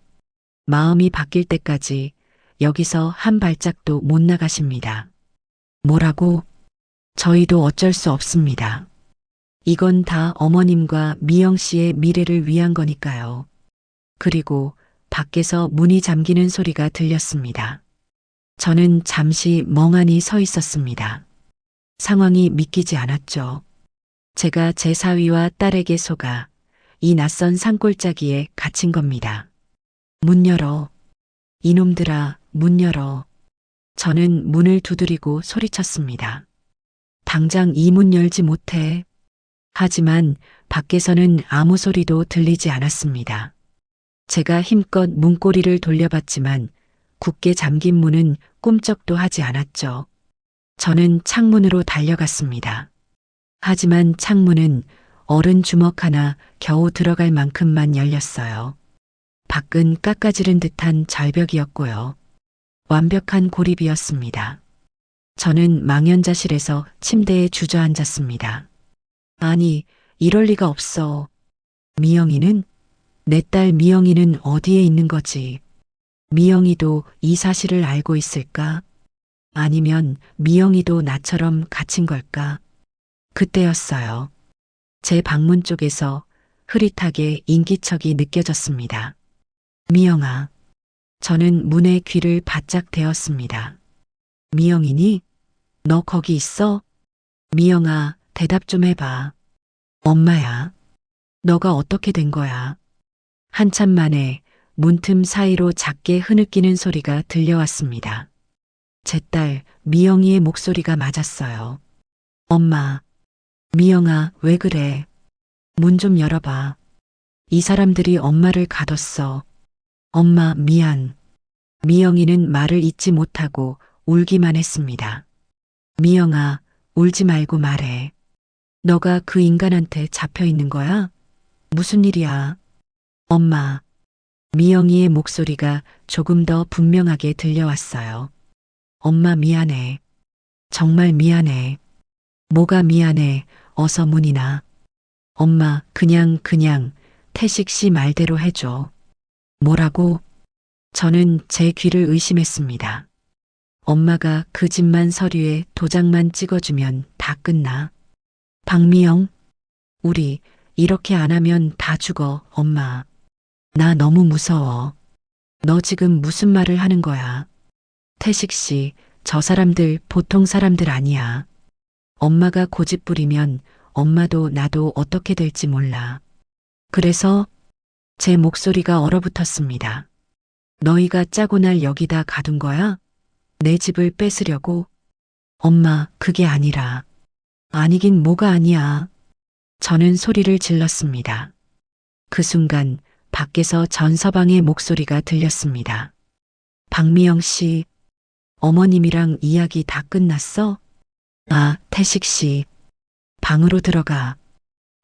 마음이 바뀔 때까지 여기서 한 발짝도 못 나가십니다. 뭐라고? 저희도 어쩔 수 없습니다. 이건 다 어머님과 미영 씨의 미래를 위한 거니까요. 그리고 밖에서 문이 잠기는 소리가 들렸습니다. 저는 잠시 멍하니 서 있었습니다. 상황이 믿기지 않았죠. 제가 제 사위와 딸에게 속아 이 낯선 산골짜기에 갇힌 겁니다. 문 열어. 이놈들아, 문 열어. 저는 문을 두드리고 소리쳤습니다. 당장 이 문 열지 못해. 하지만 밖에서는 아무 소리도 들리지 않았습니다. 제가 힘껏 문고리를 돌려봤지만 굳게 잠긴 문은 꿈쩍도 하지 않았죠. 저는 창문으로 달려갔습니다. 하지만 창문은 어른 주먹 하나 겨우 들어갈 만큼만 열렸어요. 밖은 깎아지른 듯한 절벽이었고요. 완벽한 고립이었습니다. 저는 망연자실해서 침대에 주저앉았습니다. 아니, 이럴 리가 없어. 미영이는? 내 딸 미영이는 어디에 있는 거지? 미영이도 이 사실을 알고 있을까? 아니면 미영이도 나처럼 갇힌 걸까? 그때였어요. 제 방문 쪽에서 흐릿하게 인기척이 느껴졌습니다. 미영아. 저는 문에 귀를 바짝 대었습니다. 미영이니? 너 거기 있어? 미영아, 대답 좀 해봐. 엄마야. 너가 어떻게 된 거야? 한참 만에 문틈 사이로 작게 흐느끼는 소리가 들려왔습니다. 제 딸 미영이의 목소리가 맞았어요. 엄마. 미영아, 왜 그래? 문 좀 열어봐. 이 사람들이 엄마를 가뒀어. 엄마, 미안. 미영이는 말을 잇지 못하고 울기만 했습니다. 미영아, 울지 말고 말해. 너가 그 인간한테 잡혀 있는 거야? 무슨 일이야? 엄마. 미영이의 목소리가 조금 더 분명하게 들려왔어요. 엄마, 미안해. 정말 미안해. 뭐가 미안해. 어서 문이나. 엄마, 그냥 태식 씨 말대로 해줘. 뭐라고? 저는 제 귀를 의심했습니다. 엄마가 그 집만 서류에 도장만 찍어주면 다 끝나. 박미영, 우리 이렇게 안 하면 다 죽어, 엄마. 나 너무 무서워. 너 지금 무슨 말을 하는 거야? 태식 씨, 저 사람들 보통 사람들 아니야. 엄마가 고집 부리면 엄마도 나도 어떻게 될지 몰라. 그래서 제 목소리가 얼어붙었습니다. 너희가 짜고 날 여기다 가둔 거야? 내 집을 뺏으려고? 엄마, 그게 아니라. 아니긴 뭐가 아니야. 저는 소리를 질렀습니다. 그 순간 밖에서 전서방의 목소리가 들렸습니다. 박미영 씨, 어머님이랑 이야기 다 끝났어? 아, 태식 씨. 방으로 들어가.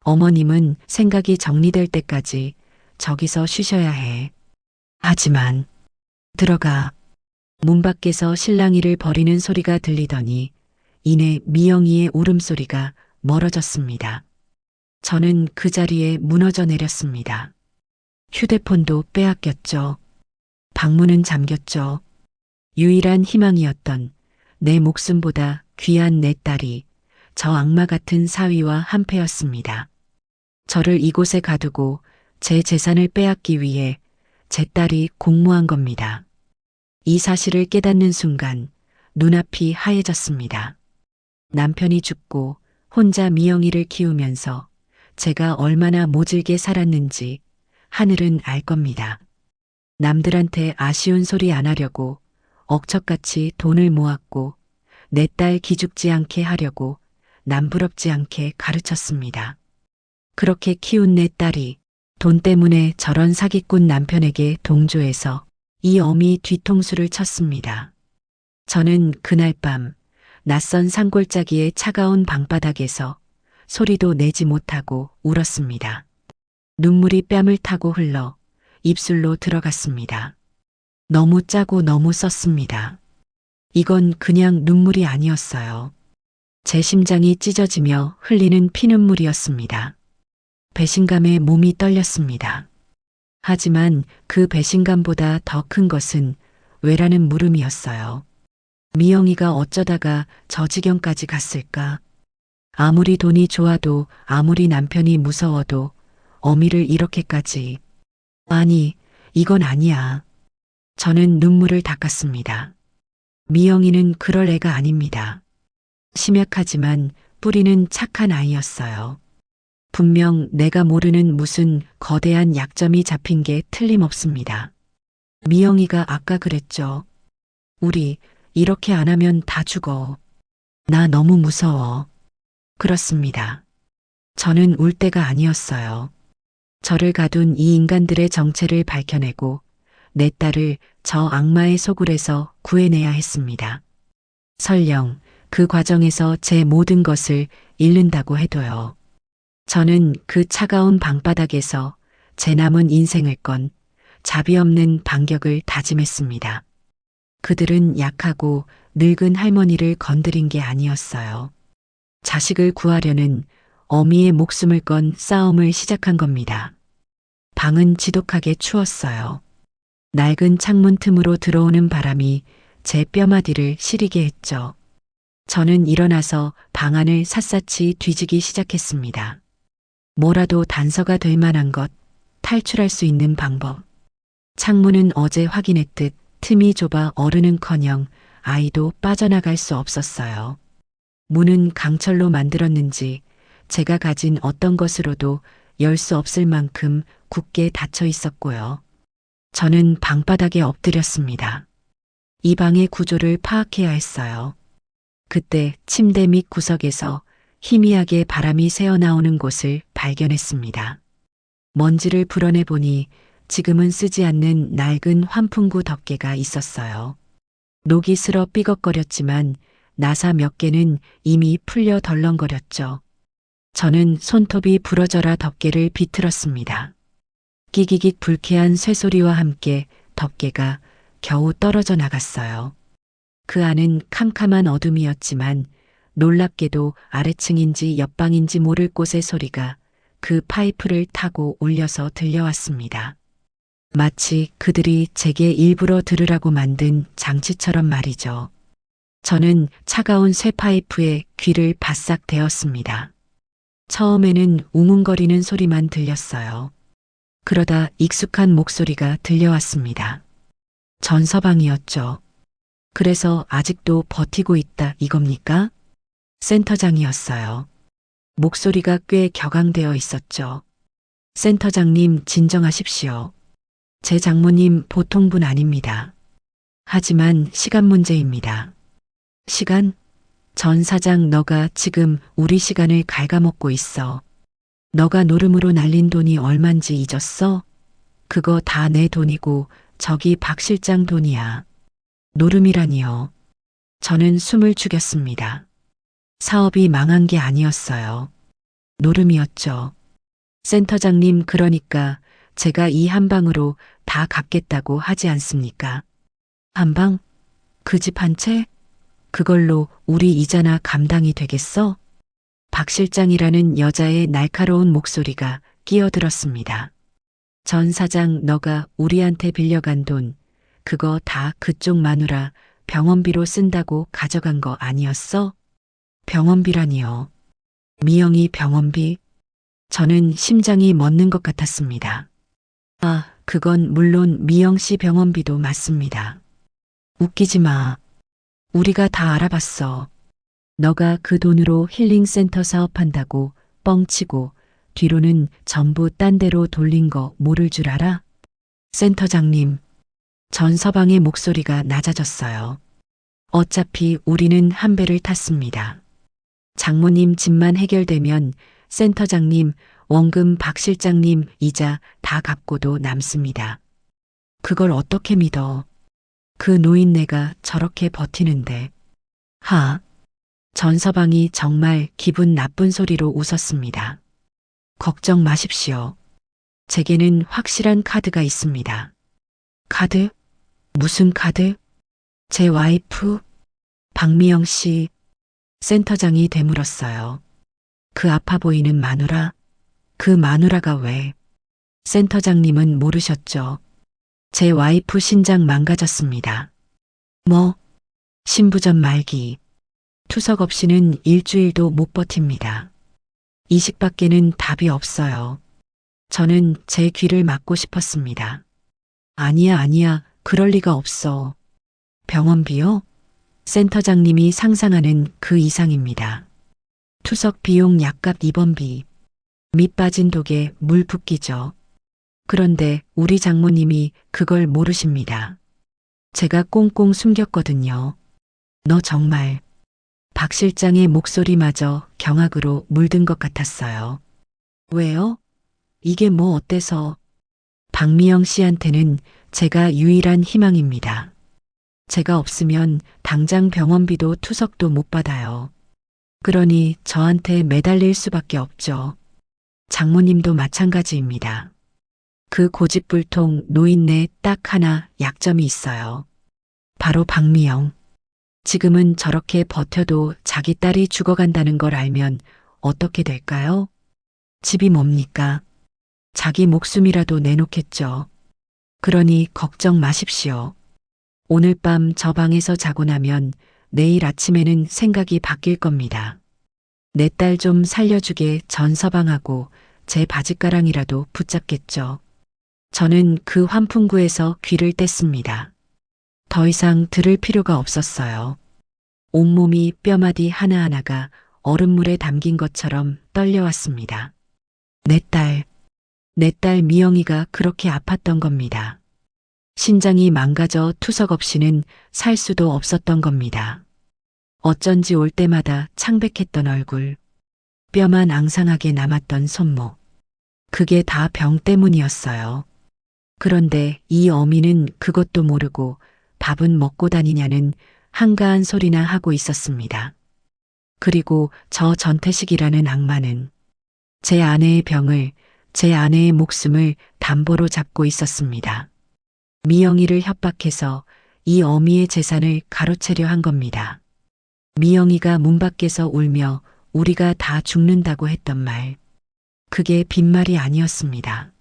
어머님은 생각이 정리될 때까지 저기서 쉬셔야 해. 하지만 들어가. 문 밖에서 실랑이를 벌이는 소리가 들리더니 이내 미영이의 울음소리가 멀어졌습니다. 저는 그 자리에 무너져 내렸습니다. 휴대폰도 빼앗겼죠. 방문은 잠겼죠. 유일한 희망이었던 내 목숨보다 귀한 내 딸이 저 악마 같은 사위와 한패였습니다. 저를 이곳에 가두고 제 재산을 빼앗기 위해 제 딸이 공모한 겁니다. 이 사실을 깨닫는 순간 눈앞이 하얘졌습니다. 남편이 죽고 혼자 미영이를 키우면서 제가 얼마나 모질게 살았는지 하늘은 알 겁니다. 남들한테 아쉬운 소리 안 하려고 억척같이 돈을 모았고 내 딸 기죽지 않게 하려고 남부럽지 않게 가르쳤습니다. 그렇게 키운 내 딸이 돈 때문에 저런 사기꾼 남편에게 동조해서 이 어미 뒤통수를 쳤습니다. 저는 그날 밤 낯선 산골짜기의 차가운 방바닥에서 소리도 내지 못하고 울었습니다. 눈물이 뺨을 타고 흘러 입술로 들어갔습니다. 너무 짜고 너무 썼습니다. 이건 그냥 눈물이 아니었어요. 제 심장이 찢어지며 흘리는 피눈물이었습니다. 배신감에 몸이 떨렸습니다. 하지만 그 배신감보다 더 큰 것은 왜라는 물음이었어요. 미영이가 어쩌다가 저 지경까지 갔을까? 아무리 돈이 좋아도 아무리 남편이 무서워도 어미를 이렇게까지. 아니, 이건 아니야. 저는 눈물을 닦았습니다. 미영이는 그럴 애가 아닙니다. 심약하지만 뿌리는 착한 아이였어요. 분명 내가 모르는 무슨 거대한 약점이 잡힌 게 틀림없습니다. 미영이가 아까 그랬죠. 우리 이렇게 안 하면 다 죽어. 나 너무 무서워. 그렇습니다. 저는 울 때가 아니었어요. 저를 가둔 이 인간들의 정체를 밝혀내고 내 딸을 저 악마의 소굴에서 구해내야 했습니다. 설령 그 과정에서 제 모든 것을 잃는다고 해도요. 저는 그 차가운 방바닥에서 제 남은 인생을 건 자비 없는 반격을 다짐했습니다. 그들은 약하고 늙은 할머니를 건드린 게 아니었어요. 자식을 구하려는 어미의 목숨을 건 싸움을 시작한 겁니다. 방은 지독하게 추웠어요. 낡은 창문 틈으로 들어오는 바람이 제 뼈마디를 시리게 했죠. 저는 일어나서 방 안을 샅샅이 뒤지기 시작했습니다. 뭐라도 단서가 될 만한 것, 탈출할 수 있는 방법. 창문은 어제 확인했듯 틈이 좁아 어른은커녕 아이도 빠져나갈 수 없었어요. 문은 강철로 만들었는지 제가 가진 어떤 것으로도 열 수 없을 만큼 굳게 닫혀 있었고요. 저는 방바닥에 엎드렸습니다. 이 방의 구조를 파악해야 했어요. 그때 침대 밑 구석에서 희미하게 바람이 새어나오는 곳을 발견했습니다. 먼지를 풀어내 보니 지금은 쓰지 않는 낡은 환풍구 덮개가 있었어요. 녹이 슬어 삐걱거렸지만 나사 몇 개는 이미 풀려 덜렁거렸죠. 저는 손톱이 부러져라 덮개를 비틀었습니다. 끼기깃 불쾌한 쇠소리와 함께 덮개가 겨우 떨어져 나갔어요. 그 안은 캄캄한 어둠이었지만 놀랍게도 아래층인지 옆방인지 모를 곳의 소리가 그 파이프를 타고 울려서 들려왔습니다. 마치 그들이 제게 일부러 들으라고 만든 장치처럼 말이죠. 저는 차가운 쇠 파이프에 귀를 바싹 대었습니다. 처음에는 웅웅거리는 소리만 들렸어요. 그러다 익숙한 목소리가 들려왔습니다. 전서방이었죠. 그래서 아직도 버티고 있다 이겁니까? 센터장이었어요. 목소리가 꽤 격앙되어 있었죠. 센터장님, 진정하십시오. 제 장모님 보통 분 아닙니다. 하지만 시간 문제입니다. 시간? 전 사장, 너가 지금 우리 시간을 갉아먹고 있어. 너가 노름으로 날린 돈이 얼만지 잊었어? 그거 다 내 돈이고 저기 박 실장 돈이야. 노름이라니요. 저는 숨을 죽였습니다. 사업이 망한 게 아니었어요. 노름이었죠. 센터장님, 그러니까 제가 이 한 방으로 다 갚겠다고 하지 않습니까? 한 방? 그 집 한 채? 그걸로 우리 이자나 감당이 되겠어? 박 실장이라는 여자의 날카로운 목소리가 끼어들었습니다. 전 사장, 너가 우리한테 빌려간 돈, 그거 다 그쪽 마누라 병원비로 쓴다고 가져간 거 아니었어? 병원비라니요. 미영이 병원비? 저는 심장이 멎는 것 같았습니다. 아, 그건 물론 미영 씨 병원비도 맞습니다. 웃기지 마. 우리가 다 알아봤어. 너가 그 돈으로 힐링센터 사업한다고 뻥치고 뒤로는 전부 딴 데로 돌린 거 모를 줄 알아? 센터장님, 전서방의 목소리가 낮아졌어요. 어차피 우리는 한 배를 탔습니다. 장모님 집만 해결되면 센터장님, 원금 박 실장님 이자 다 갚고도 남습니다. 그걸 어떻게 믿어? 그 노인네가 저렇게 버티는데. 하. 전서방이 정말 기분 나쁜 소리로 웃었습니다. 걱정 마십시오. 제게는 확실한 카드가 있습니다. 카드? 무슨 카드? 제 와이프? 박미영 씨. 센터장이 되물었어요. 그 아파 보이는 마누라? 그 마누라가 왜? 센터장님은 모르셨죠. 제 와이프 신장 망가졌습니다. 뭐? 신부전 말기. 투석 없이는 일주일도 못 버팁니다. 이식밖에는 답이 없어요. 저는 제 귀를 막고 싶었습니다. 아니야, 아니야. 그럴 리가 없어. 병원비요? 센터장님이 상상하는 그 이상입니다. 투석 비용, 약값, 입원비. 밑 빠진 독에 물 붓기죠. 그런데 우리 장모님이 그걸 모르십니다. 제가 꽁꽁 숨겼거든요. 너 정말. 박 실장의 목소리마저 경악으로 물든 것 같았어요. 왜요? 이게 뭐 어때서? 박미영 씨한테는 제가 유일한 희망입니다. 제가 없으면 당장 병원비도 투석도 못 받아요. 그러니 저한테 매달릴 수밖에 없죠. 장모님도 마찬가지입니다. 그 고집불통 노인네 딱 하나 약점이 있어요. 바로 박미영. 지금은 저렇게 버텨도 자기 딸이 죽어간다는 걸 알면 어떻게 될까요? 집이 뭡니까? 자기 목숨이라도 내놓겠죠. 그러니 걱정 마십시오. 오늘 밤 저 방에서 자고 나면 내일 아침에는 생각이 바뀔 겁니다. 내 딸 좀 살려주게 전서방하고 제 바짓가랑이라도 붙잡겠죠. 저는 그 환풍구에서 귀를 뗐습니다. 더 이상 들을 필요가 없었어요. 온몸이 뼈마디 하나하나가 얼음물에 담긴 것처럼 떨려왔습니다. 내 딸 미영이가 그렇게 아팠던 겁니다. 신장이 망가져 투석 없이는 살 수도 없었던 겁니다. 어쩐지 올 때마다 창백했던 얼굴, 뼈만 앙상하게 남았던 손목. 그게 다 병 때문이었어요. 그런데 이 어미는 그것도 모르고 밥은 먹고 다니냐는 한가한 소리나 하고 있었습니다. 그리고 저 전태식이라는 악마는 제 아내의 병을, 제 아내의 목숨을 담보로 잡고 있었습니다. 미영이를 협박해서 이 어미의 재산을 가로채려 한 겁니다. 미영이가 문 밖에서 울며 우리가 다 죽는다고 했던 말. 그게 빈말이 아니었습니다.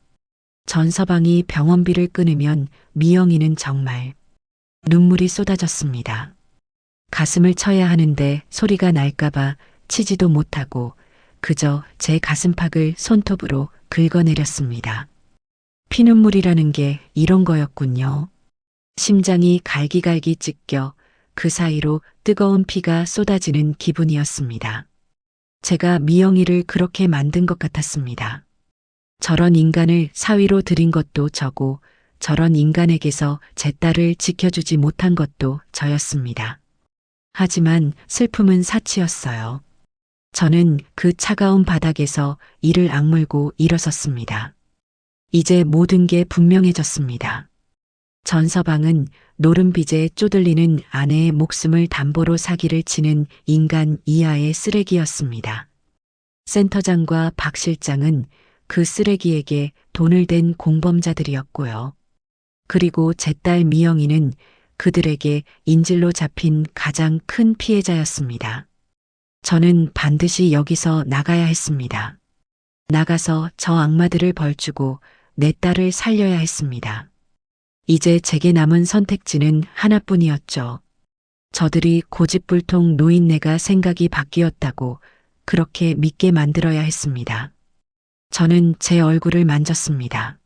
전서방이 병원비를 끊으면 미영이는 정말 눈물이 쏟아졌습니다. 가슴을 쳐야 하는데 소리가 날까봐 치지도 못하고 그저 제 가슴팍을 손톱으로 긁어내렸습니다. 피눈물이라는 게 이런 거였군요. 심장이 갈기갈기 찢겨 그 사이로 뜨거운 피가 쏟아지는 기분이었습니다. 제가 미영이를 그렇게 만든 것 같았습니다. 저런 인간을 사위로 들인 것도 저고 저런 인간에게서 제 딸을 지켜주지 못한 것도 저였습니다. 하지만 슬픔은 사치였어요. 저는 그 차가운 바닥에서 이를 악물고 일어섰습니다. 이제 모든 게 분명해졌습니다. 전서방은 노름빚에 쪼들리는 아내의 목숨을 담보로 사기를 치는 인간 이하의 쓰레기였습니다. 센터장과 박 실장은 그 쓰레기에게 돈을 댄 공범자들이었고요. 그리고 제 딸 미영이는 그들에게 인질로 잡힌 가장 큰 피해자였습니다. 저는 반드시 여기서 나가야 했습니다. 나가서 저 악마들을 벌주고 내 딸을 살려야 했습니다. 이제 제게 남은 선택지는 하나뿐이었죠. 저들이 고집불통 노인네가 생각이 바뀌었다고 그렇게 믿게 만들어야 했습니다. 저는 제 얼굴을 만졌습니다.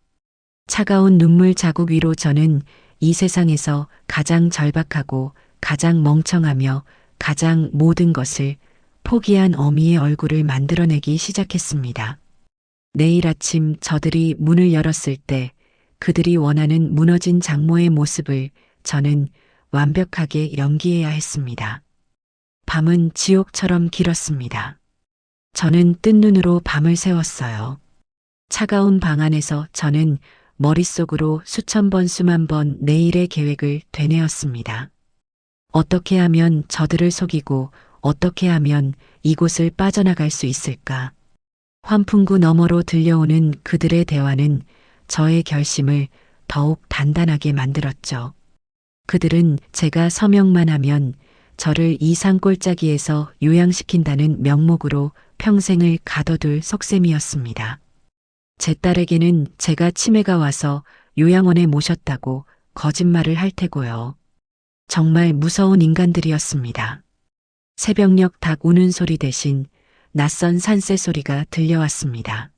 차가운 눈물 자국 위로 저는 이 세상에서 가장 절박하고 가장 멍청하며 가장 모든 것을 포기한 어미의 얼굴을 만들어내기 시작했습니다. 내일 아침 저들이 문을 열었을 때 그들이 원하는 무너진 장모의 모습을 저는 완벽하게 연기해야 했습니다. 밤은 지옥처럼 길었습니다. 저는 뜬 눈으로 밤을 새웠어요. 차가운 방 안에서 저는 머릿속으로 수천 번 수만 번 내일의 계획을 되뇌었습니다. 어떻게 하면 저들을 속이고 어떻게 하면 이곳을 빠져나갈 수 있을까? 환풍구 너머로 들려오는 그들의 대화는 저의 결심을 더욱 단단하게 만들었죠. 그들은 제가 서명만 하면 저를 이 산골짜기에서 요양시킨다는 명목으로 평생을 가둬둘 속셈이었습니다. 제 딸에게는 제가 치매가 와서 요양원에 모셨다고 거짓말을 할 테고요. 정말 무서운 인간들이었습니다. 새벽녘 닭 우는 소리 대신 낯선 산새 소리가 들려왔습니다.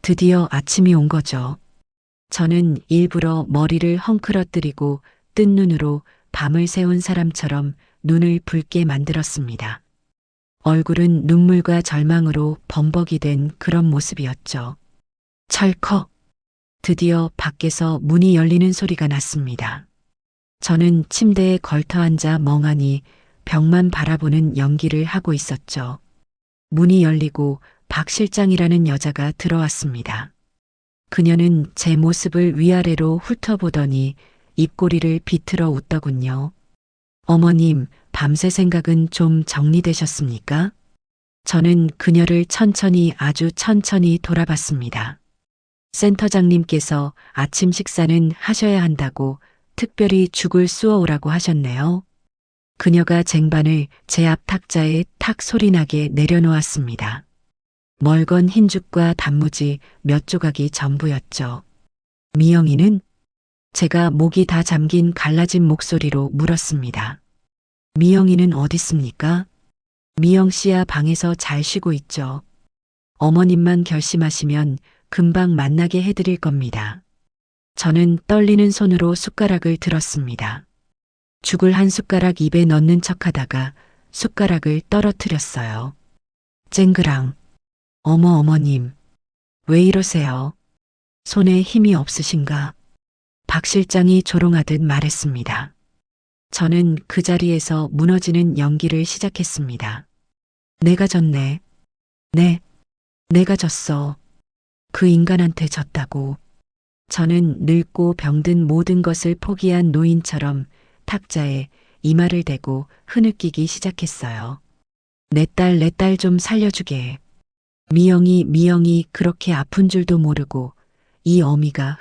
드디어 아침이 온 거죠. 저는 일부러 머리를 헝클어뜨리고 뜬 눈으로 밤을 새운 사람처럼 눈을 붉게 만들었습니다. 얼굴은 눈물과 절망으로 범벅이 된 그런 모습이었죠. 철컥. 드디어 밖에서 문이 열리는 소리가 났습니다. 저는 침대에 걸터앉아 멍하니 벽만 바라보는 연기를 하고 있었죠. 문이 열리고 박 실장이라는 여자가 들어왔습니다. 그녀는 제 모습을 위아래로 훑어보더니 입꼬리를 비틀어 웃더군요. 어머님, 밤새 생각은 좀 정리되셨습니까? 저는 그녀를 천천히 아주 천천히 돌아봤습니다. 센터장님께서 아침 식사는 하셔야 한다고 특별히 죽을 쑤어오라고 하셨네요. 그녀가 쟁반을 제 앞 탁자에 탁 소리나게 내려놓았습니다. 멀건 흰죽과 단무지 몇 조각이 전부였죠. 미영이는? 제가 목이 다 잠긴 갈라진 목소리로 물었습니다. 미영이는 어딨습니까? 미영 씨야 방에서 잘 쉬고 있죠. 어머님만 결심하시면 금방 만나게 해드릴 겁니다. 저는 떨리는 손으로 숟가락을 들었습니다. 죽을 한 숟가락 입에 넣는 척하다가 숟가락을 떨어뜨렸어요. 쨍그랑. 어머님. 왜 이러세요? 손에 힘이 없으신가? 박 실장이 조롱하듯 말했습니다. 저는 그 자리에서 무너지는 연기를 시작했습니다. 내가 졌네. 네, 내가 졌어. 그 인간한테 졌다고. 저는 늙고 병든 모든 것을 포기한 노인처럼 탁자에 이마를 대고 흐느끼기 시작했어요. 내 딸 좀 살려주게. 미영이 그렇게 아픈 줄도 모르고 이 어미가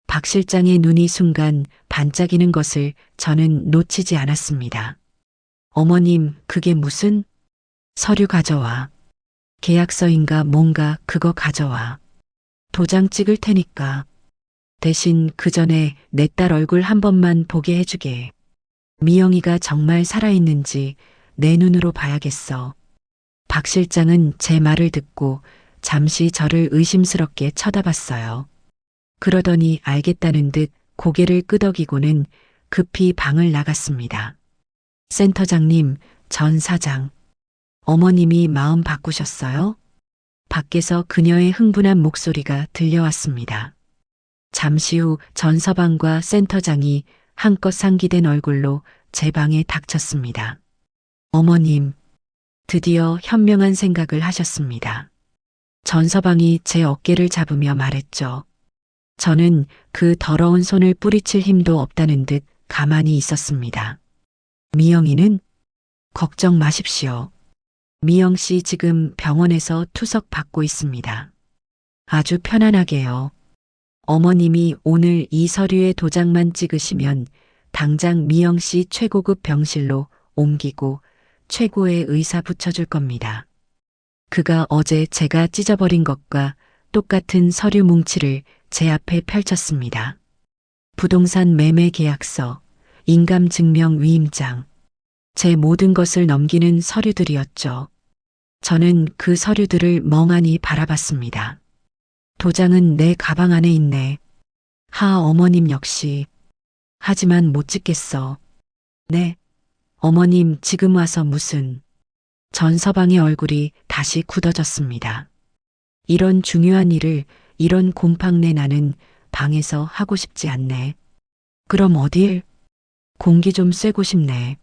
박 실장의 눈이 순간 반짝이는 것을 저는 놓치지 않았습니다. 어머님, 그게 무슨? 서류 가져와. 계약서인가 뭔가 그거 가져와. 도장 찍을 테니까. 대신 그 전에 내 딸 얼굴 한 번만 보게 해주게. 미영이가 정말 살아있는지 내 눈으로 봐야겠어. 박 실장은 제 말을 듣고 잠시 저를 의심스럽게 쳐다봤어요. 그러더니 알겠다는 듯 고개를 끄덕이고는 급히 방을 나갔습니다. 센터장님, 전 사장. 어머님이 마음 바꾸셨어요? 밖에서 그녀의 흥분한 목소리가 들려왔습니다. 잠시 후 전서방과 센터장이 한껏 상기된 얼굴로 제 방에 닥쳤습니다. 어머님, 드디어 현명한 생각을 하셨습니다. 전서방이 제 어깨를 잡으며 말했죠. 저는 그 더러운 손을 뿌리칠 힘도 없다는 듯 가만히 있었습니다. 미영이는? 걱정 마십시오. 미영 씨 지금 병원에서 투석 받고 있습니다. 아주 편안하게요. 어머님이 오늘 이 서류에 도장만 찍으시면 당장 미영 씨 최고급 병실로 옮기고 최고의 의사 붙여줄 겁니다. 그가 어제 제가 찢어버린 것과 똑같은 서류 뭉치를 제 앞에 펼쳤습니다. 부동산 매매 계약서, 인감 증명 위임장, 제 모든 것을 넘기는 서류들이었죠. 저는 그 서류들을 멍하니 바라봤습니다. 도장은 내 가방 안에 있네. 하, 어머님 역시. 하지만 못 찍겠어. 네. 어머님 지금 와서 무슨. 전서방의 얼굴이 다시 굳어졌습니다. 이런 중요한 일을 이런 곰팡내 나는 방에서 하고 싶지 않네. 그럼 어딜? 공기 좀 쐬고 싶네.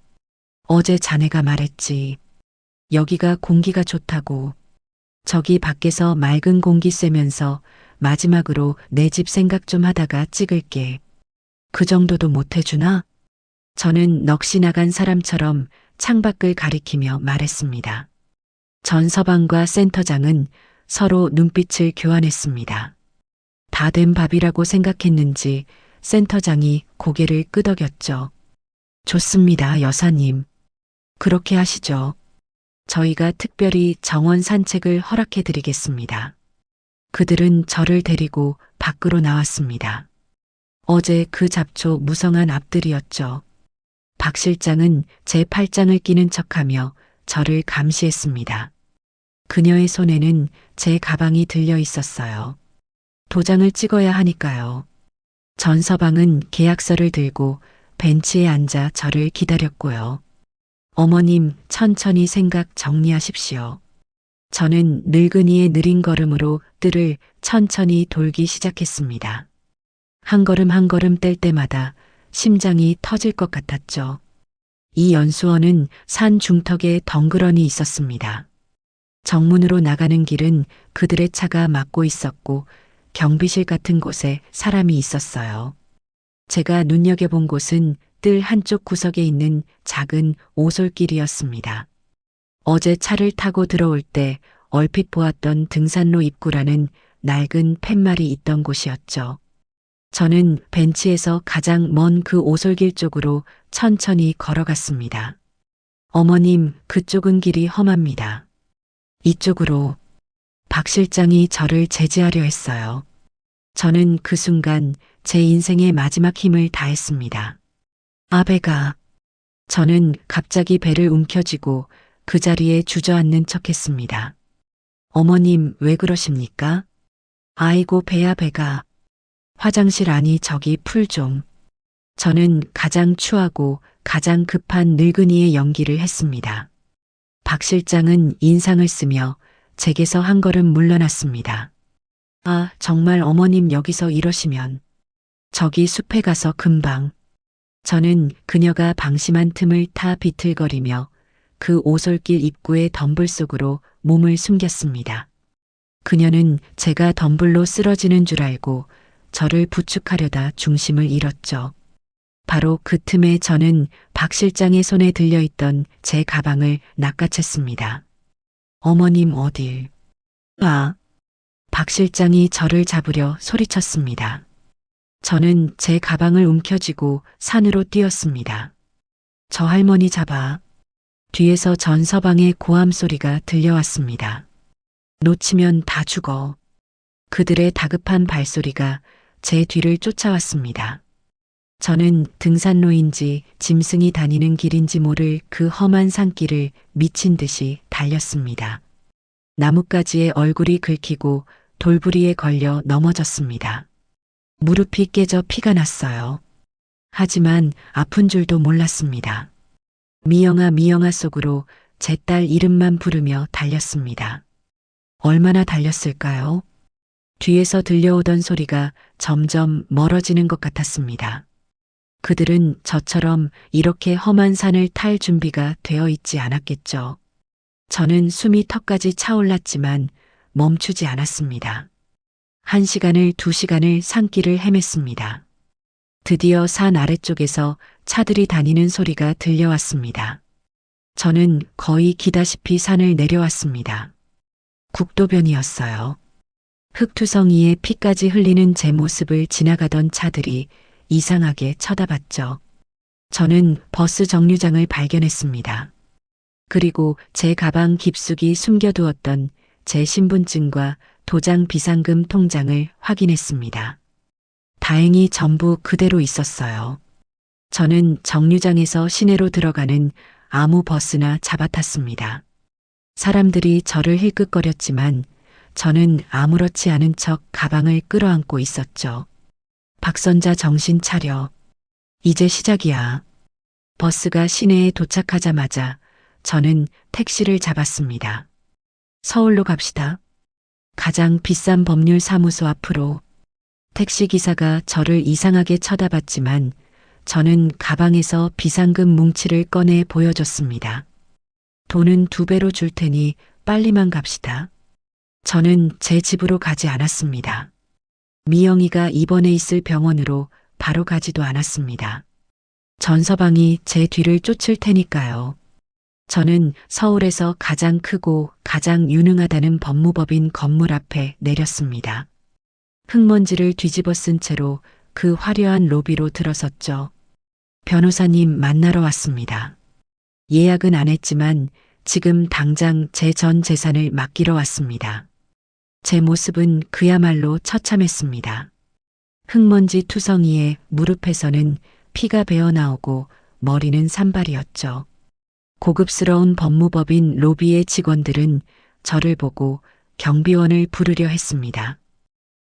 어제 자네가 말했지. 여기가 공기가 좋다고. 저기 밖에서 맑은 공기 쐬면서 마지막으로 내 집 생각 좀 하다가 찍을게. 그 정도도 못 해주나? 저는 넋이 나간 사람처럼 창밖을 가리키며 말했습니다. 전서방과 센터장은 서로 눈빛을 교환했습니다. 다 된 밥이라고 생각했는지 센터장이 고개를 끄덕였죠. 좋습니다, 여사님. 그렇게 하시죠. 저희가 특별히 정원 산책을 허락해 드리겠습니다. 그들은 저를 데리고 밖으로 나왔습니다. 어제 그 잡초 무성한 앞들이었죠. 박 실장은 제 팔짱을 끼는 척하며 저를 감시했습니다. 그녀의 손에는 제 가방이 들려 있었어요. 도장을 찍어야 하니까요. 전서방은 계약서를 들고 벤치에 앉아 저를 기다렸고요. 어머님, 천천히 생각 정리하십시오. 저는 늙은이의 느린 걸음으로 뜰을 천천히 돌기 시작했습니다. 한 걸음 한 걸음 뗄 때마다 심장이 터질 것 같았죠. 이 연수원은 산 중턱에 덩그러니 있었습니다. 정문으로 나가는 길은 그들의 차가 막고 있었고 경비실 같은 곳에 사람이 있었어요. 제가 눈여겨본 곳은 뜰 한쪽 구석에 있는 작은 오솔길이었습니다. 어제 차를 타고 들어올 때 얼핏 보았던 등산로 입구라는 낡은 팻말이 있던 곳이었죠. 저는 벤치에서 가장 먼 그 오솔길 쪽으로 천천히 걸어갔습니다. 어머님, 그쪽은 길이 험합니다. 이쪽으로. 박 실장이 저를 제지하려 했어요. 저는 그 순간 제 인생의 마지막 힘을 다했습니다. 아, 배가. 저는 갑자기 배를 움켜쥐고 그 자리에 주저앉는 척했습니다. 어머님, 왜 그러십니까? 아이고, 배야, 배가. 화장실 아니 저기 풀 좀. 저는 가장 추하고 가장 급한 늙은이의 연기를 했습니다. 박 실장은 인상을 쓰며 제게서 한 걸음 물러났습니다. 아, 정말 어머님 여기서 이러시면. 저기 숲에 가서 금방. 저는 그녀가 방심한 틈을 타 비틀거리며 그 오솔길 입구의 덤불 속으로 몸을 숨겼습니다. 그녀는 제가 덤불로 쓰러지는 줄 알고 저를 부축하려다 중심을 잃었죠. 바로 그 틈에 저는 박 실장의 손에 들려있던 제 가방을 낚아챘습니다. 어머님 어딜? 아! 박 실장이 저를 잡으려 소리쳤습니다. 저는 제 가방을 움켜쥐고 산으로 뛰었습니다. 저 할머니 잡아. 뒤에서 전서방의 고함 소리가 들려왔습니다. 놓치면 다 죽어. 그들의 다급한 발소리가 제 뒤를 쫓아왔습니다. 저는 등산로인지 짐승이 다니는 길인지 모를 그 험한 산길을 미친 듯이 달렸습니다. 나뭇가지에 얼굴이 긁히고 돌부리에 걸려 넘어졌습니다. 무릎이 깨져 피가 났어요. 하지만 아픈 줄도 몰랐습니다. 미영아 미영아 속으로 제 딸 이름만 부르며 달렸습니다. 얼마나 달렸을까요? 뒤에서 들려오던 소리가 점점 멀어지는 것 같았습니다. 그들은 저처럼 이렇게 험한 산을 탈 준비가 되어 있지 않았겠죠. 저는 숨이 턱까지 차올랐지만 멈추지 않았습니다. 1시간을 2시간을 산길을 헤맸습니다. 드디어 산 아래쪽에서 차들이 다니는 소리가 들려왔습니다. 저는 거의 기다시피 산을 내려왔습니다. 국도변이었어요. 흙투성이에 피까지 흘리는 제 모습을 지나가던 차들이 이상하게 쳐다봤죠. 저는 버스 정류장을 발견했습니다. 그리고 제 가방 깊숙이 숨겨두었던 제 신분증과 도장 비상금 통장을 확인했습니다. 다행히 전부 그대로 있었어요. 저는 정류장에서 시내로 들어가는 아무 버스나 잡아탔습니다. 사람들이 저를 힐끗거렸지만 저는 아무렇지 않은 척 가방을 끌어안고 있었죠. 박선자 정신 차려. 이제 시작이야. 버스가 시내에 도착하자마자 저는 택시를 잡았습니다. 서울로 갑시다. 가장 비싼 법률 사무소 앞으로. 택시기사가 저를 이상하게 쳐다봤지만 저는 가방에서 비상금 뭉치를 꺼내 보여줬습니다. 돈은 2배로 줄 테니 빨리만 갑시다. 저는 제 집으로 가지 않았습니다. 미영이가 입원해 있을 병원으로 바로 가지도 않았습니다. 전서방이 제 뒤를 쫓을 테니까요. 저는 서울에서 가장 크고 가장 유능하다는 법무법인 건물 앞에 내렸습니다. 흙먼지를 뒤집어 쓴 채로 그 화려한 로비로 들어섰죠. 변호사님 만나러 왔습니다. 예약은 안 했지만 지금 당장 제 전 재산을 맡기러 왔습니다. 제 모습은 그야말로 처참했습니다. 흙먼지 투성이에 무릎에서는 피가 배어나오고 머리는 산발이었죠. 고급스러운 법무법인 로비의 직원들은 저를 보고 경비원을 부르려 했습니다.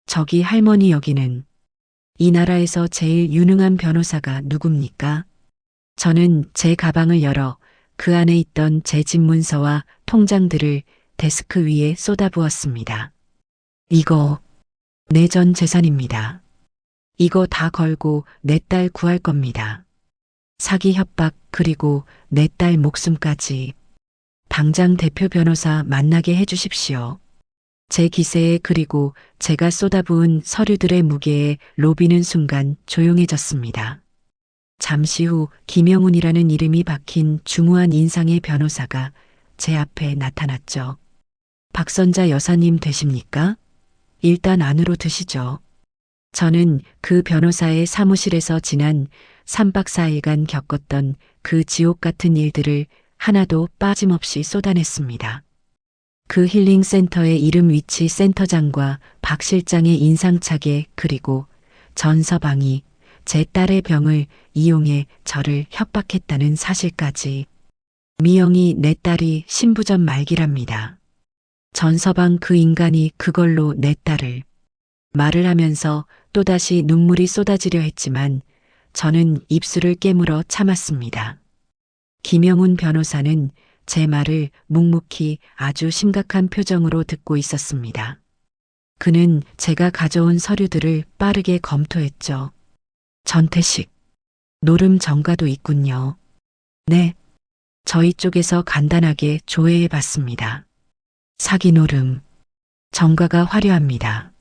저기 할머니 여기는 이 나라에서 제일 유능한 변호사가 누굽니까? 저는 제 가방을 열어 그 안에 있던 제 집 문서와 통장들을 데스크 위에 쏟아부었습니다. 이거 내 전 재산입니다. 이거 다 걸고 내 딸 구할 겁니다. 사기 협박 그리고 내 딸 목숨까지. 당장 대표 변호사 만나게 해주십시오. 제 기세에 그리고 제가 쏟아부은 서류들의 무게에 로비는 순간 조용해졌습니다. 잠시 후 김영훈이라는 이름이 박힌 중후한 인상의 변호사가 제 앞에 나타났죠. 박선자 여사님 되십니까? 일단 안으로 드시죠. 저는 그 변호사의 사무실에서 지난 3박 4일간 겪었던 그 지옥 같은 일들을 하나도 빠짐없이 쏟아냈습니다. 그 힐링센터의 이름 위치 센터장과 박 실장의 인상착에 그리고 전서방이 제 딸의 병을 이용해 저를 협박했다는 사실까지. 미영이 내 딸이 신부전 말기랍니다. 전서방 그 인간이 그걸로 내 딸을. 말을 하면서 또다시 눈물이 쏟아지려 했지만 저는 입술을 깨물어 참았습니다. 김영훈 변호사는 제 말을 묵묵히 아주 심각한 표정으로 듣고 있었습니다. 그는 제가 가져온 서류들을 빠르게 검토했죠. 전태식, 노름 정가도 있군요. 네, 저희 쪽에서 간단하게 조회해 봤습니다. 사기 노름, 정가가 화려합니다.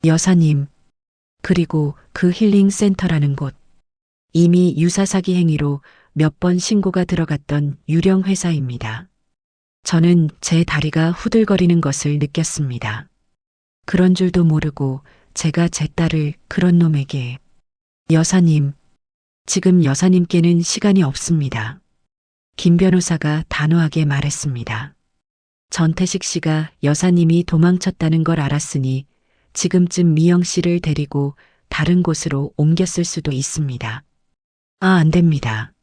여사님, 그리고 그 힐링센터라는 곳, 이미 유사사기 행위로 몇 번 신고가 들어갔던 유령 회사입니다. 저는 제 다리가 후들거리는 것을 느꼈습니다. 그런 줄도 모르고 제가 제 딸을 그런 놈에게. 여사님, 지금 여사님께는 시간이 없습니다. 김 변호사가 단호하게 말했습니다. 전태식 씨가 여사님이 도망쳤다는 걸 알았으니 지금쯤 미영 씨를 데리고 다른 곳으로 옮겼을 수도 있습니다. 아, 안 됩니다.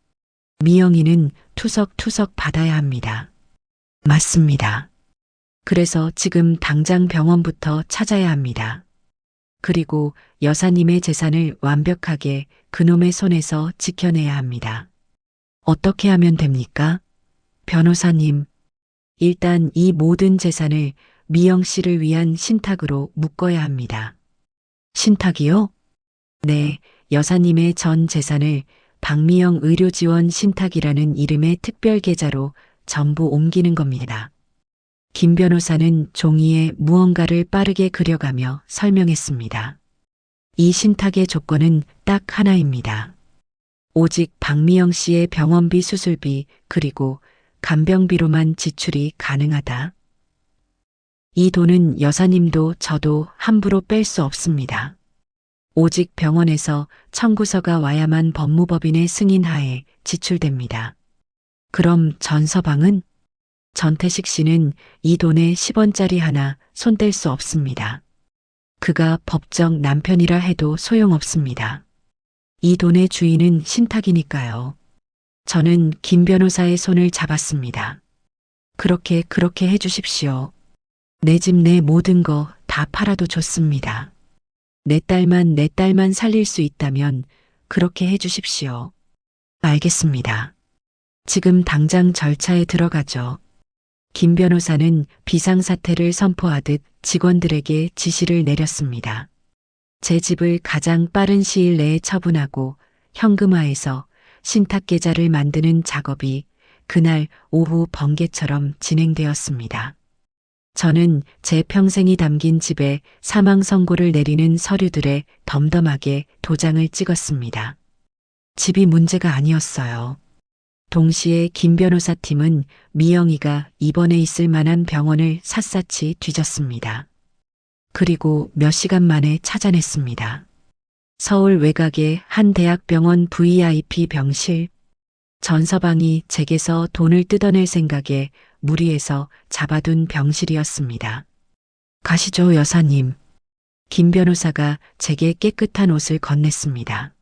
미영이는 투석투석 받아야 합니다. 맞습니다. 그래서 지금 당장 병원부터 찾아야 합니다. 그리고 여사님의 재산을 완벽하게 그놈의 손에서 지켜내야 합니다. 어떻게 하면 됩니까? 변호사님, 일단 이 모든 재산을 미영 씨를 위한 신탁으로 묶어야 합니다. 신탁이요? 네, 여사님의 전 재산을 박미영 의료지원 신탁이라는 이름의 특별 계좌로 전부 옮기는 겁니다. 김 변호사는 종이에 무언가를 빠르게 그려가며 설명했습니다. 이 신탁의 조건은 딱 하나입니다. 오직 박미영 씨의 병원비 수술비 그리고 간병비로만 지출이 가능하다. 이 돈은 여사님도 저도 함부로 뺄 수 없습니다. 오직 병원에서 청구서가 와야만 법무법인의 승인하에 지출됩니다. 그럼 전서방은? 전태식 씨는 이 돈에 10원짜리 하나 손댈 수 없습니다. 그가 법정 남편이라 해도 소용없습니다. 이 돈의 주인은 신탁이니까요. 저는 김 변호사의 손을 잡았습니다. 그렇게 해주십시오. 내 집 내 모든 거 다 팔아도 좋습니다. 내 딸만 살릴 수 있다면 그렇게 해주십시오. 알겠습니다. 지금 당장 절차에 들어가죠. 김 변호사는 비상사태를 선포하듯 직원들에게 지시를 내렸습니다. 제 집을 가장 빠른 시일 내에 처분하고 현금화해서 신탁계좌를 만드는 작업이 그날 오후 번개처럼 진행되었습니다. 저는 제 평생이 담긴 집에 사망 선고를 내리는 서류들에 덤덤하게 도장을 찍었습니다. 집이 문제가 아니었어요. 동시에 김 변호사 팀은 미영이가 입원해 있을 만한 병원을 샅샅이 뒤졌습니다. 그리고 몇 시간 만에 찾아냈습니다. 서울 외곽의 한 대학병원 VIP 병실. 전서방이 제게서 돈을 뜯어낼 생각에 무리해서 잡아둔 병실이었습니다. 가시죠, 여사님. 김 변호사가 제게 깨끗한 옷을 건넸습니다.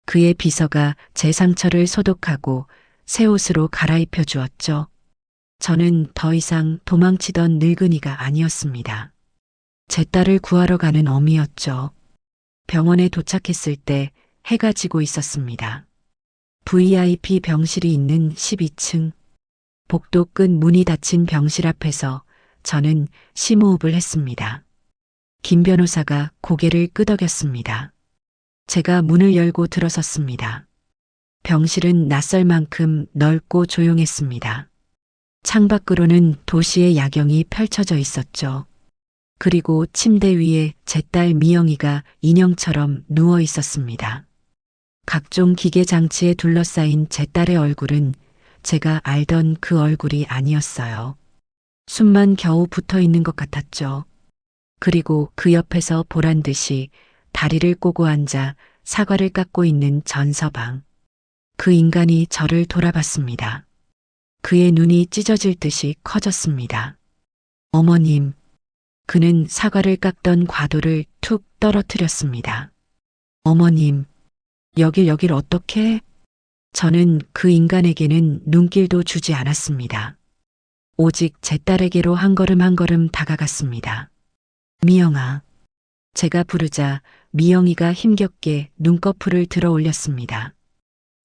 그의 비서가 제 상처를 소독하고 새 옷으로 갈아입혀 주었죠. 저는 더 이상 도망치던 늙은이가 아니었습니다. 제 딸을 구하러 가는 어미였죠. 병원에 도착했을 때 해가 지고 있었습니다. VIP 병실이 있는 12층. 복도 끝 문이 닫힌 병실 앞에서 저는 심호흡을 했습니다. 김 변호사가 고개를 끄덕였습니다. 제가 문을 열고 들어섰습니다. 병실은 낯설 만큼 넓고 조용했습니다. 창밖으로는 도시의 야경이 펼쳐져 있었죠. 그리고 침대 위에 제 딸 미영이가 인형처럼 누워 있었습니다. 각종 기계 장치에 둘러싸인 제 딸의 얼굴은 제가 알던 그 얼굴이 아니었어요. 숨만 겨우 붙어 있는 것 같았죠. 그리고 그 옆에서 보란 듯이 다리를 꼬고 앉아 사과를 깎고 있는 전서방. 그 인간이 저를 돌아봤습니다. 그의 눈이 찢어질 듯이 커졌습니다. 어머님. 그는 사과를 깎던 과도를 툭 떨어뜨렸습니다. 어머님. 여길 어떻게? 저는 그 인간에게는 눈길도 주지 않았습니다. 오직 제 딸에게로 한 걸음 다가갔습니다. 미영아. 제가 부르자 미영이가 힘겹게 눈꺼풀을 들어 올렸습니다.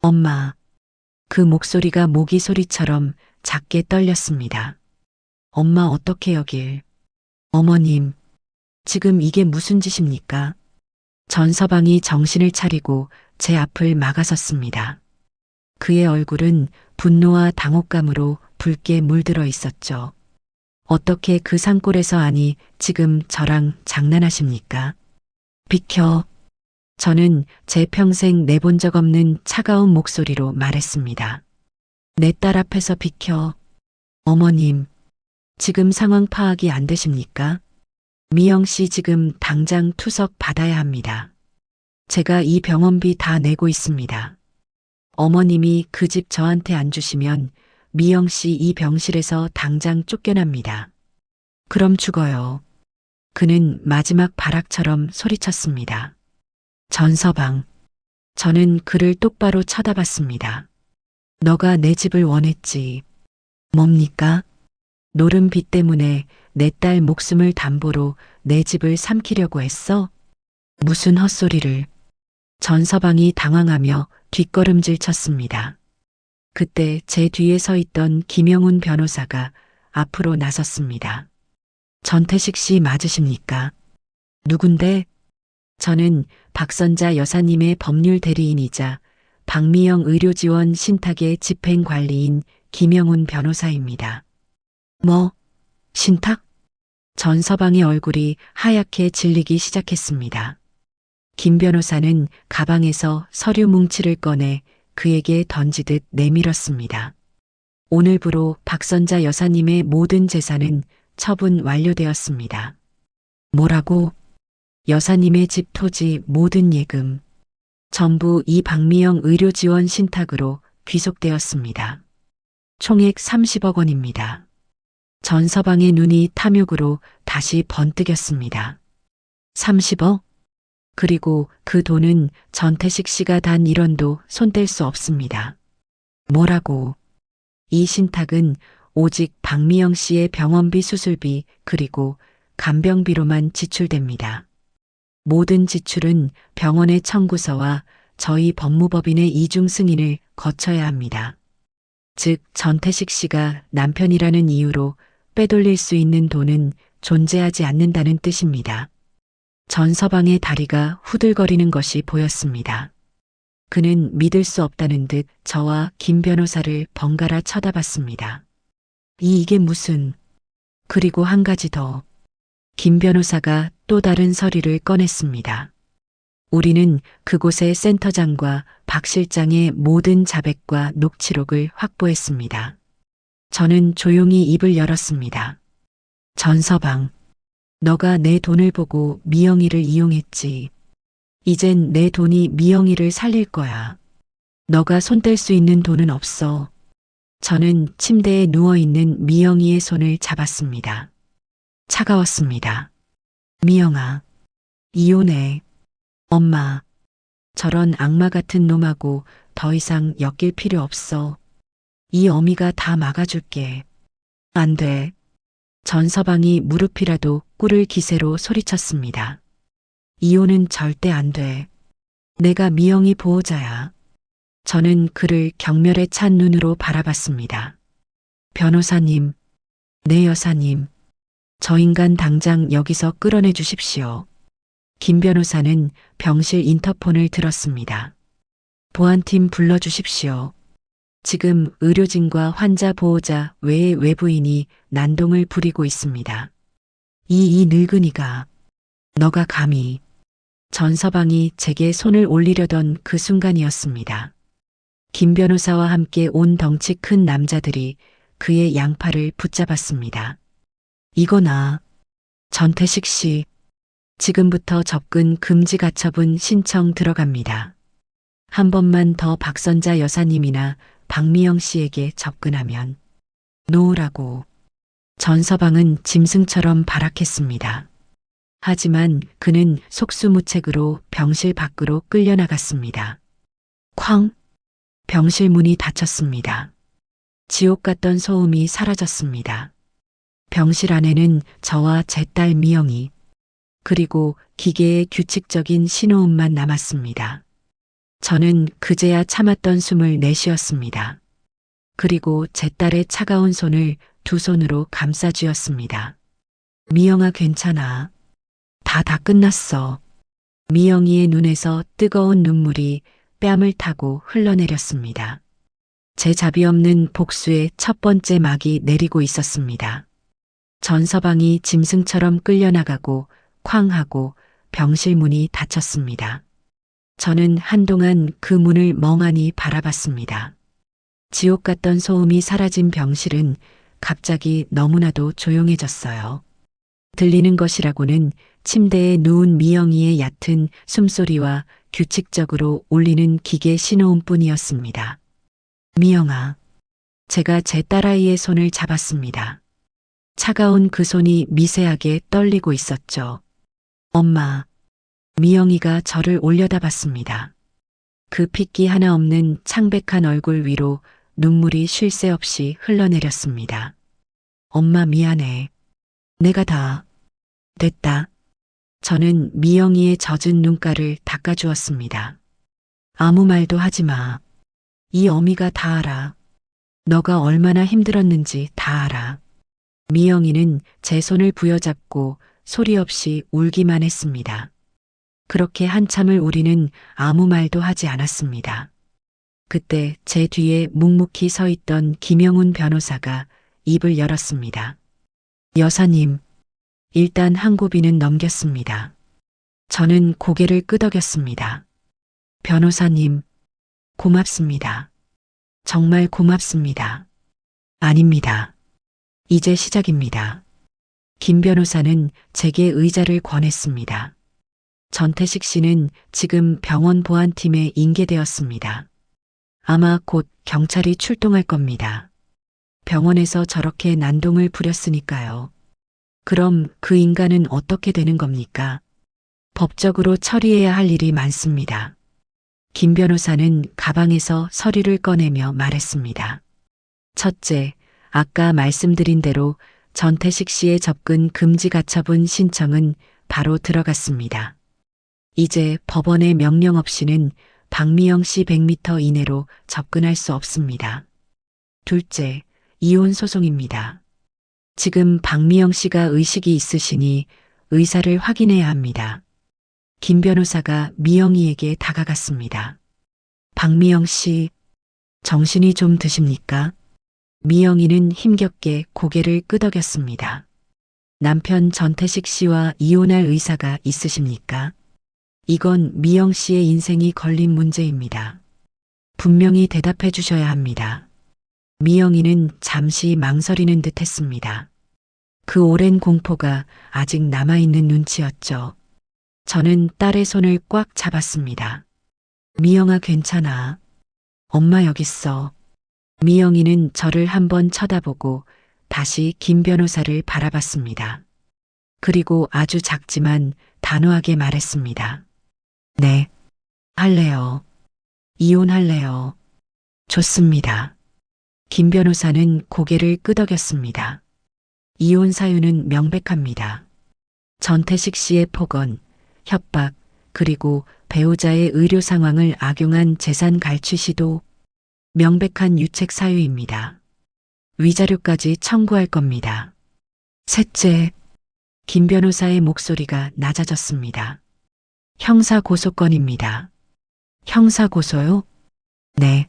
엄마. 그 목소리가 모기 소리처럼 작게 떨렸습니다. 엄마 어떻게 여길? 어머님. 지금 이게 무슨 짓입니까? 전서방이 정신을 차리고 제 앞을 막아섰습니다. 그의 얼굴은 분노와 당혹감으로 붉게 물들어 있었죠. 어떻게 그 산골에서 아니 지금 저랑 장난하십니까? 비켜. 저는 제 평생 내본 적 없는 차가운 목소리로 말했습니다. 내 딸 앞에서 비켜. 어머님, 지금 상황 파악이 안 되십니까? 미영 씨 지금 당장 투석 받아야 합니다. 제가 이 병원비 다 내고 있습니다. 어머님이 그 집 저한테 안 주시면 미영 씨 이 병실에서 당장 쫓겨납니다. 그럼 죽어요. 그는 마지막 발악처럼 소리쳤습니다. 전서방. 저는 그를 똑바로 쳐다봤습니다. 너가 내 집을 원했지. 뭡니까? 노른 빚 때문에 내 딸 목숨을 담보로 내 집을 삼키려고 했어? 무슨 헛소리를. 전서방이 당황하며 뒷걸음질 쳤습니다. 그때 제 뒤에 서 있던 김영훈 변호사가 앞으로 나섰습니다. 전태식 씨 맞으십니까? 누군데? 저는 박선자 여사님의 법률 대리인이자 박미영 의료지원 신탁의 집행관리인 김영훈 변호사입니다. 뭐? 신탁? 전서방의 얼굴이 하얗게 질리기 시작했습니다. 김 변호사는 가방에서 서류 뭉치를 꺼내 그에게 던지듯 내밀었습니다. 오늘부로 박선자 여사님의 모든 재산은 처분 완료되었습니다. 뭐라고? 여사님의 집 토지 모든 예금 전부 이 박미영 의료지원 신탁으로 귀속되었습니다. 총액 30억 원입니다. 전서방의 눈이 탐욕으로 다시 번뜩였습니다. 30억? 그리고 그 돈은 전태식 씨가 단 1원도 손댈 수 없습니다. 뭐라고? 이 신탁은 오직 박미영 씨의 병원비 수술비 그리고 간병비로만 지출됩니다. 모든 지출은 병원의 청구서와 저희 법무법인의 이중 승인을 거쳐야 합니다. 즉 전태식 씨가 남편이라는 이유로 빼돌릴 수 있는 돈은 존재하지 않는다는 뜻입니다. 전서방의 다리가 후들거리는 것이 보였습니다. 그는 믿을 수 없다는 듯 저와 김 변호사를 번갈아 쳐다봤습니다. 이게 무슨... 그리고 한 가지 더. 김 변호사가 또 다른 서류를 꺼냈습니다. 우리는 그곳의 센터장과 박 실장의 모든 자백과 녹취록을 확보했습니다. 저는 조용히 입을 열었습니다. 전서방, 너가 내 돈을 보고 미영이를 이용했지. 이젠 내 돈이 미영이를 살릴 거야. 너가 손댈 수 있는 돈은 없어. 저는 침대에 누워있는 미영이의 손을 잡았습니다. 차가웠습니다. 미영아, 이혼해. 엄마, 저런 악마 같은 놈하고 더 이상 엮일 필요 없어. 이 어미가 다 막아줄게. 안 돼. 전서방이 무릎이라도 꿇을 기세로 소리쳤습니다. 이혼은 절대 안 돼. 내가 미영이 보호자야. 저는 그를 경멸에 찬 눈으로 바라봤습니다. 변호사님, 내 여사님, 저 인간 당장 여기서 끌어내 주십시오. 김 변호사는 병실 인터폰을 들었습니다. 보안팀 불러주십시오. 지금 의료진과 환자 보호자 외의 외부인이 난동을 부리고 있습니다. 이 늙은이가, 너가 감히... 전서방이 제게 손을 올리려던 그 순간이었습니다. 김 변호사와 함께 온 덩치 큰 남자들이 그의 양팔을 붙잡았습니다. 이거나, 전태식 씨, 지금부터 접근 금지 가처분 신청 들어갑니다. 한 번만 더 박선자 여사님이나 박미영 씨에게 접근하면 놓으라고. 전서방은 짐승처럼 발악했습니다. 하지만 그는 속수무책으로 병실 밖으로 끌려나갔습니다. 쾅! 병실 문이 닫혔습니다. 지옥 같던 소음이 사라졌습니다. 병실 안에는 저와 제 딸 미영이 그리고 기계의 규칙적인 신호음만 남았습니다. 저는 그제야 참았던 숨을 내쉬었습니다. 그리고 제 딸의 차가운 손을 두 손으로 감싸쥐었습니다. 미영아 괜찮아. 다 끝났어. 미영이의 눈에서 뜨거운 눈물이 뺨을 타고 흘러내렸습니다. 제 자비 없는 복수의 첫 번째 막이 내리고 있었습니다. 전서방이 짐승처럼 끌려나가고 쾅 하고 병실 문이 닫혔습니다. 저는 한동안 그 문을 멍하니 바라봤습니다. 지옥 같던 소음이 사라진 병실은 갑자기 너무나도 조용해졌어요. 들리는 것이라고는 침대에 누운 미영이의 얕은 숨소리와 규칙적으로 울리는 기계 신호음뿐이었습니다. 미영아, 제가 제 딸아이의 손을 잡았습니다. 차가운 그 손이 미세하게 떨리고 있었죠. 엄마, 미영이가 저를 올려다봤습니다. 그 핏기 하나 없는 창백한 얼굴 위로 눈물이 쉴 새 없이 흘러내렸습니다. 엄마 미안해. 내가 다 됐다. 저는 미영이의 젖은 눈가를 닦아주었습니다. 아무 말도 하지 마. 이 어미가 다 알아. 너가 얼마나 힘들었는지 다 알아. 미영이는 제 손을 부여잡고 소리 없이 울기만 했습니다. 그렇게 한참을 우리는 아무 말도 하지 않았습니다. 그때 제 뒤에 묵묵히 서 있던 김영훈 변호사가 입을 열었습니다. 여사님, 일단 한 고비는 넘겼습니다. 저는 고개를 끄덕였습니다. 변호사님, 고맙습니다. 정말 고맙습니다. 아닙니다. 이제 시작입니다. 김 변호사는 제게 의자를 권했습니다. 전태식 씨는 지금 병원 보안팀에 인계되었습니다. 아마 곧 경찰이 출동할 겁니다. 병원에서 저렇게 난동을 부렸으니까요. 그럼 그 인간은 어떻게 되는 겁니까? 법적으로 처리해야 할 일이 많습니다. 김 변호사는 가방에서 서류를 꺼내며 말했습니다. 첫째, 아까 말씀드린 대로 전태식 씨의 접근 금지 가처분 신청은 바로 들어갔습니다. 이제 법원의 명령 없이는 박미영 씨 100m 이내로 접근할 수 없습니다. 둘째, 이혼 소송입니다. 지금 박미영 씨가 의식이 있으시니 의사를 확인해야 합니다. 김 변호사가 미영이에게 다가갔습니다. 박미영 씨, 정신이 좀 드십니까? 미영이는 힘겹게 고개를 끄덕였습니다. 남편 전태식 씨와 이혼할 의사가 있으십니까? 이건 미영 씨의 인생이 걸린 문제입니다. 분명히 대답해 주셔야 합니다. 미영이는 잠시 망설이는 듯 했습니다. 그 오랜 공포가 아직 남아있는 눈치였죠. 저는 딸의 손을 꽉 잡았습니다. 미영아, 괜찮아. 엄마 여기 있어. 미영이는 저를 한번 쳐다보고 다시 김 변호사를 바라봤습니다. 그리고 아주 작지만 단호하게 말했습니다. 네, 할래요. 이혼할래요. 좋습니다. 김 변호사는 고개를 끄덕였습니다. 이혼 사유는 명백합니다. 전태식 씨의 폭언, 협박, 그리고 배우자의 의료 상황을 악용한 재산 갈취 시도, 명백한 유책 사유입니다. 위자료까지 청구할 겁니다. 셋째, 김 변호사의 목소리가 낮아졌습니다. 형사 고소건입니다. 형사 고소요? 네.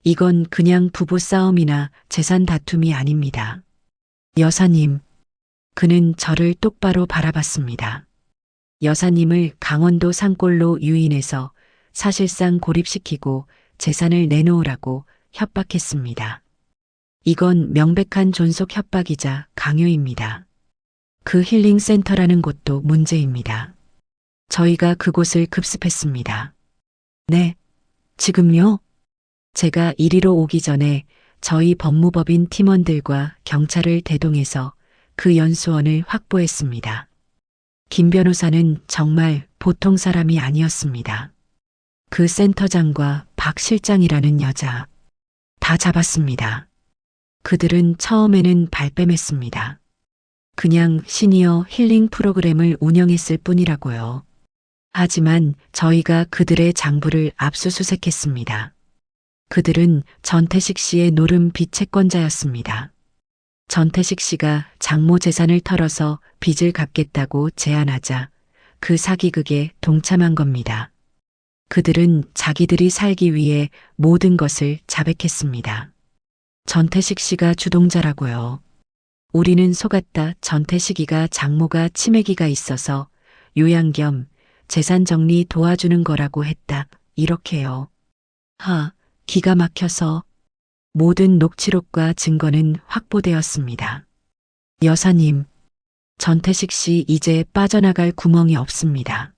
이건 그냥 부부 싸움이나 재산 다툼이 아닙니다. 여사님, 그는 저를 똑바로 바라봤습니다. 여사님을 강원도 산골로 유인해서 사실상 고립시키고 재산을 내놓으라고 협박했습니다. 이건 명백한 존속 협박이자 강요입니다. 그 힐링센터라는 곳도 문제입니다. 저희가 그곳을 급습했습니다. 네, 지금요? 제가 이리로 오기 전에 저희 법무법인 팀원들과 경찰을 대동해서 그 연수원을 확보했습니다. 김 변호사는 정말 보통 사람이 아니었습니다. 그 센터장과 박 실장이라는 여자, 다 잡았습니다. 그들은 처음에는 발뺌했습니다. 그냥 시니어 힐링 프로그램을 운영했을 뿐이라고요. 하지만 저희가 그들의 장부를 압수수색했습니다. 그들은 전태식 씨의 노름 비채권자였습니다. 전태식 씨가 장모 재산을 털어서 빚을 갚겠다고 제안하자 그 사기극에 동참한 겁니다. 그들은 자기들이 살기 위해 모든 것을 자백했습니다. 전태식 씨가 주동자라고요. 우리는 속았다. 전태식이가 장모가 치매기가 있어서 요양 겸 재산 정리 도와주는 거라고 했다. 이렇게요. 기가 막혀서 모든 녹취록과 증거는 확보되었습니다. 여사님, 전태식 씨 이제 빠져나갈 구멍이 없습니다.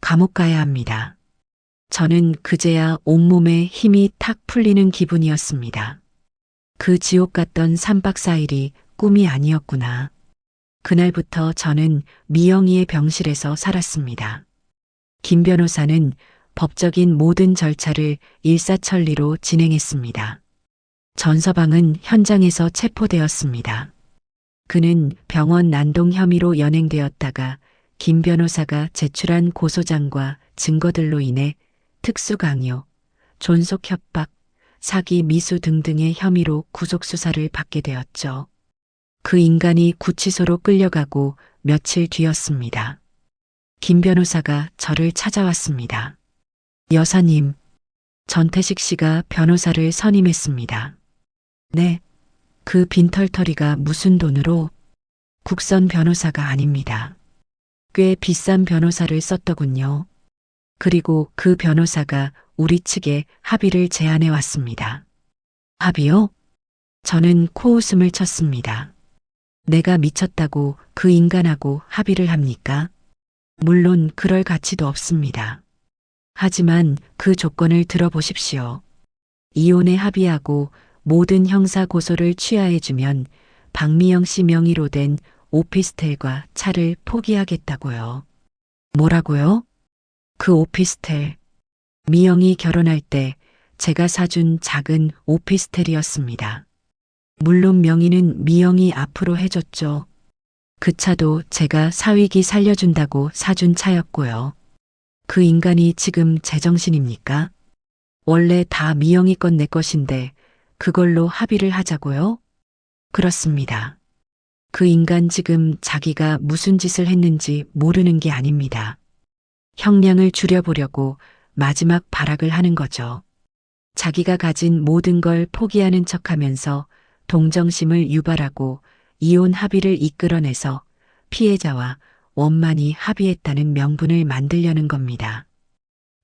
감옥 가야 합니다. 저는 그제야 온몸에 힘이 탁 풀리는 기분이었습니다. 그 지옥 같던 3박 4일이 꿈이 아니었구나. 그날부터 저는 미영이의 병실에서 살았습니다. 김 변호사는 법적인 모든 절차를 일사천리로 진행했습니다. 전서방은 현장에서 체포되었습니다. 그는 병원 난동 혐의로 연행되었다가 김 변호사가 제출한 고소장과 증거들로 인해 특수강요, 존속 협박, 사기, 미수 등등의 혐의로 구속수사를 받게 되었죠. 그 인간이 구치소로 끌려가고 며칠 뒤였습니다. 김 변호사가 저를 찾아왔습니다. 여사님, 전태식 씨가 변호사를 선임했습니다. 네, 그 빈털터리가 무슨 돈으로? 국선 변호사가 아닙니다. 꽤 비싼 변호사를 썼더군요. 그리고 그 변호사가 우리 측에 합의를 제안해 왔습니다. 합의요? 저는 코웃음을 쳤습니다. 내가 미쳤다고 그 인간하고 합의를 합니까? 물론 그럴 가치도 없습니다. 하지만 그 조건을 들어보십시오. 이혼에 합의하고 모든 형사 고소를 취하해주면 박미영 씨 명의로 된 오피스텔과 차를 포기하겠다고요. 뭐라고요? 그 오피스텔. 미영이 결혼할 때 제가 사준 작은 오피스텔이었습니다. 물론 명의는 미영이 앞으로 해줬죠. 그 차도 제가 사위기 살려준다고 사준 차였고요. 그 인간이 지금 제정신입니까? 원래 다 미영이 건 내 것인데 그걸로 합의를 하자고요? 그렇습니다. 그 인간 지금 자기가 무슨 짓을 했는지 모르는 게 아닙니다. 형량을 줄여보려고 마지막 발악을 하는 거죠. 자기가 가진 모든 걸 포기하는 척하면서 동정심을 유발하고 이혼 합의를 이끌어내서 피해자와 원만히 합의했다는 명분을 만들려는 겁니다.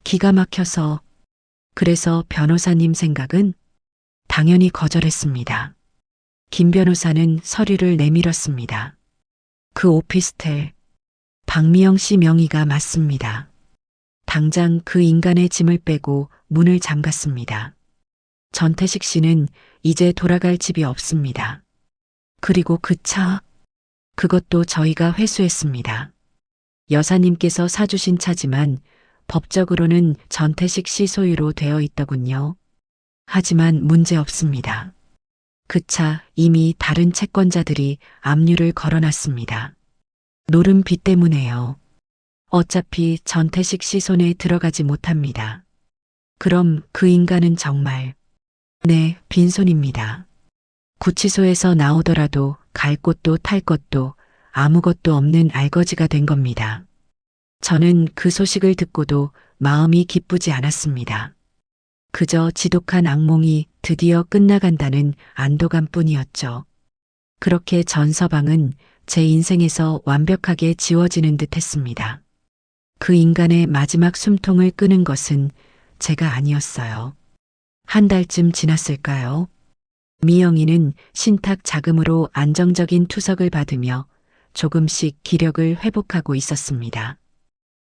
기가 막혀서. 그래서 변호사님 생각은? 당연히 거절했습니다. 김 변호사는 서류를 내밀었습니다. 그 오피스텔, 박미영 씨 명의가 맞습니다. 당장 그 인간의 짐을 빼고 문을 잠갔습니다. 전태식 씨는 이제 돌아갈 집이 없습니다. 그리고 그 차, 그것도 저희가 회수했습니다. 여사님께서 사주신 차지만 법적으로는 전태식 씨 소유로 되어 있더군요. 하지만 문제 없습니다. 그 차 이미 다른 채권자들이 압류를 걸어놨습니다. 노른 빚 때문에요. 어차피 전태식 씨 손에 들어가지 못합니다. 그럼 그 인간은 정말, 네, 빈손입니다. 구치소에서 나오더라도 갈 곳도 탈 것도 아무것도 없는 알거지가 된 겁니다. 저는 그 소식을 듣고도 마음이 기쁘지 않았습니다. 그저 지독한 악몽이 드디어 끝나간다는 안도감 뿐이었죠. 그렇게 전서방은 제 인생에서 완벽하게 지워지는 듯 했습니다. 그 인간의 마지막 숨통을 끄는 것은 제가 아니었어요. 한 달쯤 지났을까요? 미영이는 신탁 자금으로 안정적인 투석을 받으며 조금씩 기력을 회복하고 있었습니다.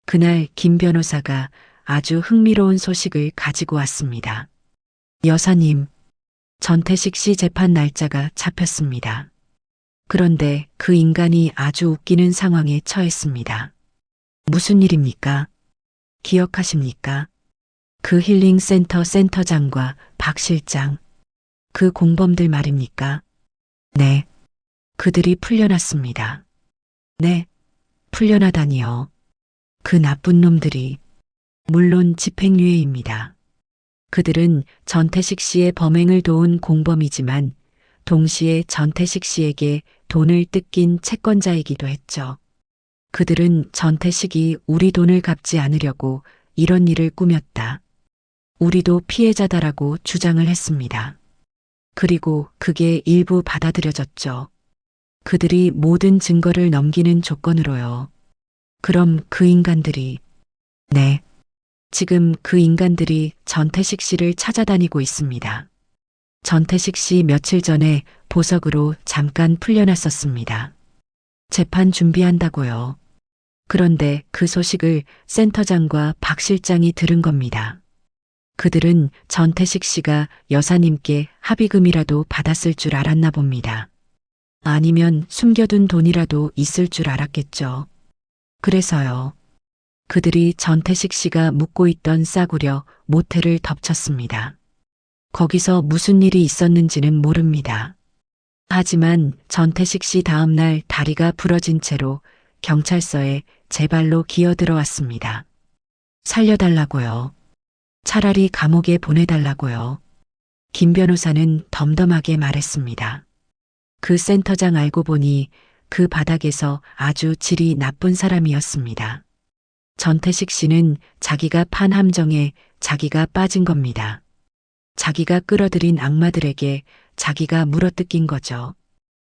그날 김 변호사가 아주 흥미로운 소식을 가지고 왔습니다. 여사님, 전태식 씨 재판 날짜가 잡혔습니다. 그런데 그 인간이 아주 웃기는 상황에 처했습니다. 무슨 일입니까? 기억하십니까? 그 힐링센터 센터장과 박 실장, 그 공범들 말입니까? 네, 그들이 풀려났습니다. 네, 풀려나다니요. 그 나쁜 놈들이, 물론 집행유예입니다. 그들은 전태식 씨의 범행을 도운 공범이지만 동시에 전태식 씨에게 돈을 뜯긴 채권자이기도 했죠. 그들은 전태식이 우리 돈을 갚지 않으려고 이런 일을 꾸몄다. 우리도 피해자다라고 주장을 했습니다. 그리고 그게 일부 받아들여졌죠. 그들이 모든 증거를 넘기는 조건으로요. 그럼 그 인간들이, 네, 지금 그 인간들이 전태식 씨를 찾아다니고 있습니다. 전태식 씨 며칠 전에 보석으로 잠깐 풀려났었습니다. 재판 준비한다고요. 그런데 그 소식을 센터장과 박 실장이 들은 겁니다. 그들은 전태식 씨가 여사님께 합의금이라도 받았을 줄 알았나 봅니다. 아니면 숨겨둔 돈이라도 있을 줄 알았겠죠. 그래서요. 그들이 전태식 씨가 묵고 있던 싸구려 모텔을 덮쳤습니다. 거기서 무슨 일이 있었는지는 모릅니다. 하지만 전태식 씨 다음 날 다리가 부러진 채로 경찰서에 제 발로 기어들어왔습니다. 살려달라고요. 차라리 감옥에 보내달라고요. 김 변호사는 덤덤하게 말했습니다. 그 센터장 알고 보니 그 바닥에서 아주 질이 나쁜 사람이었습니다. 전태식 씨는 자기가 판 함정에 자기가 빠진 겁니다. 자기가 끌어들인 악마들에게 자기가 물어뜯긴 거죠.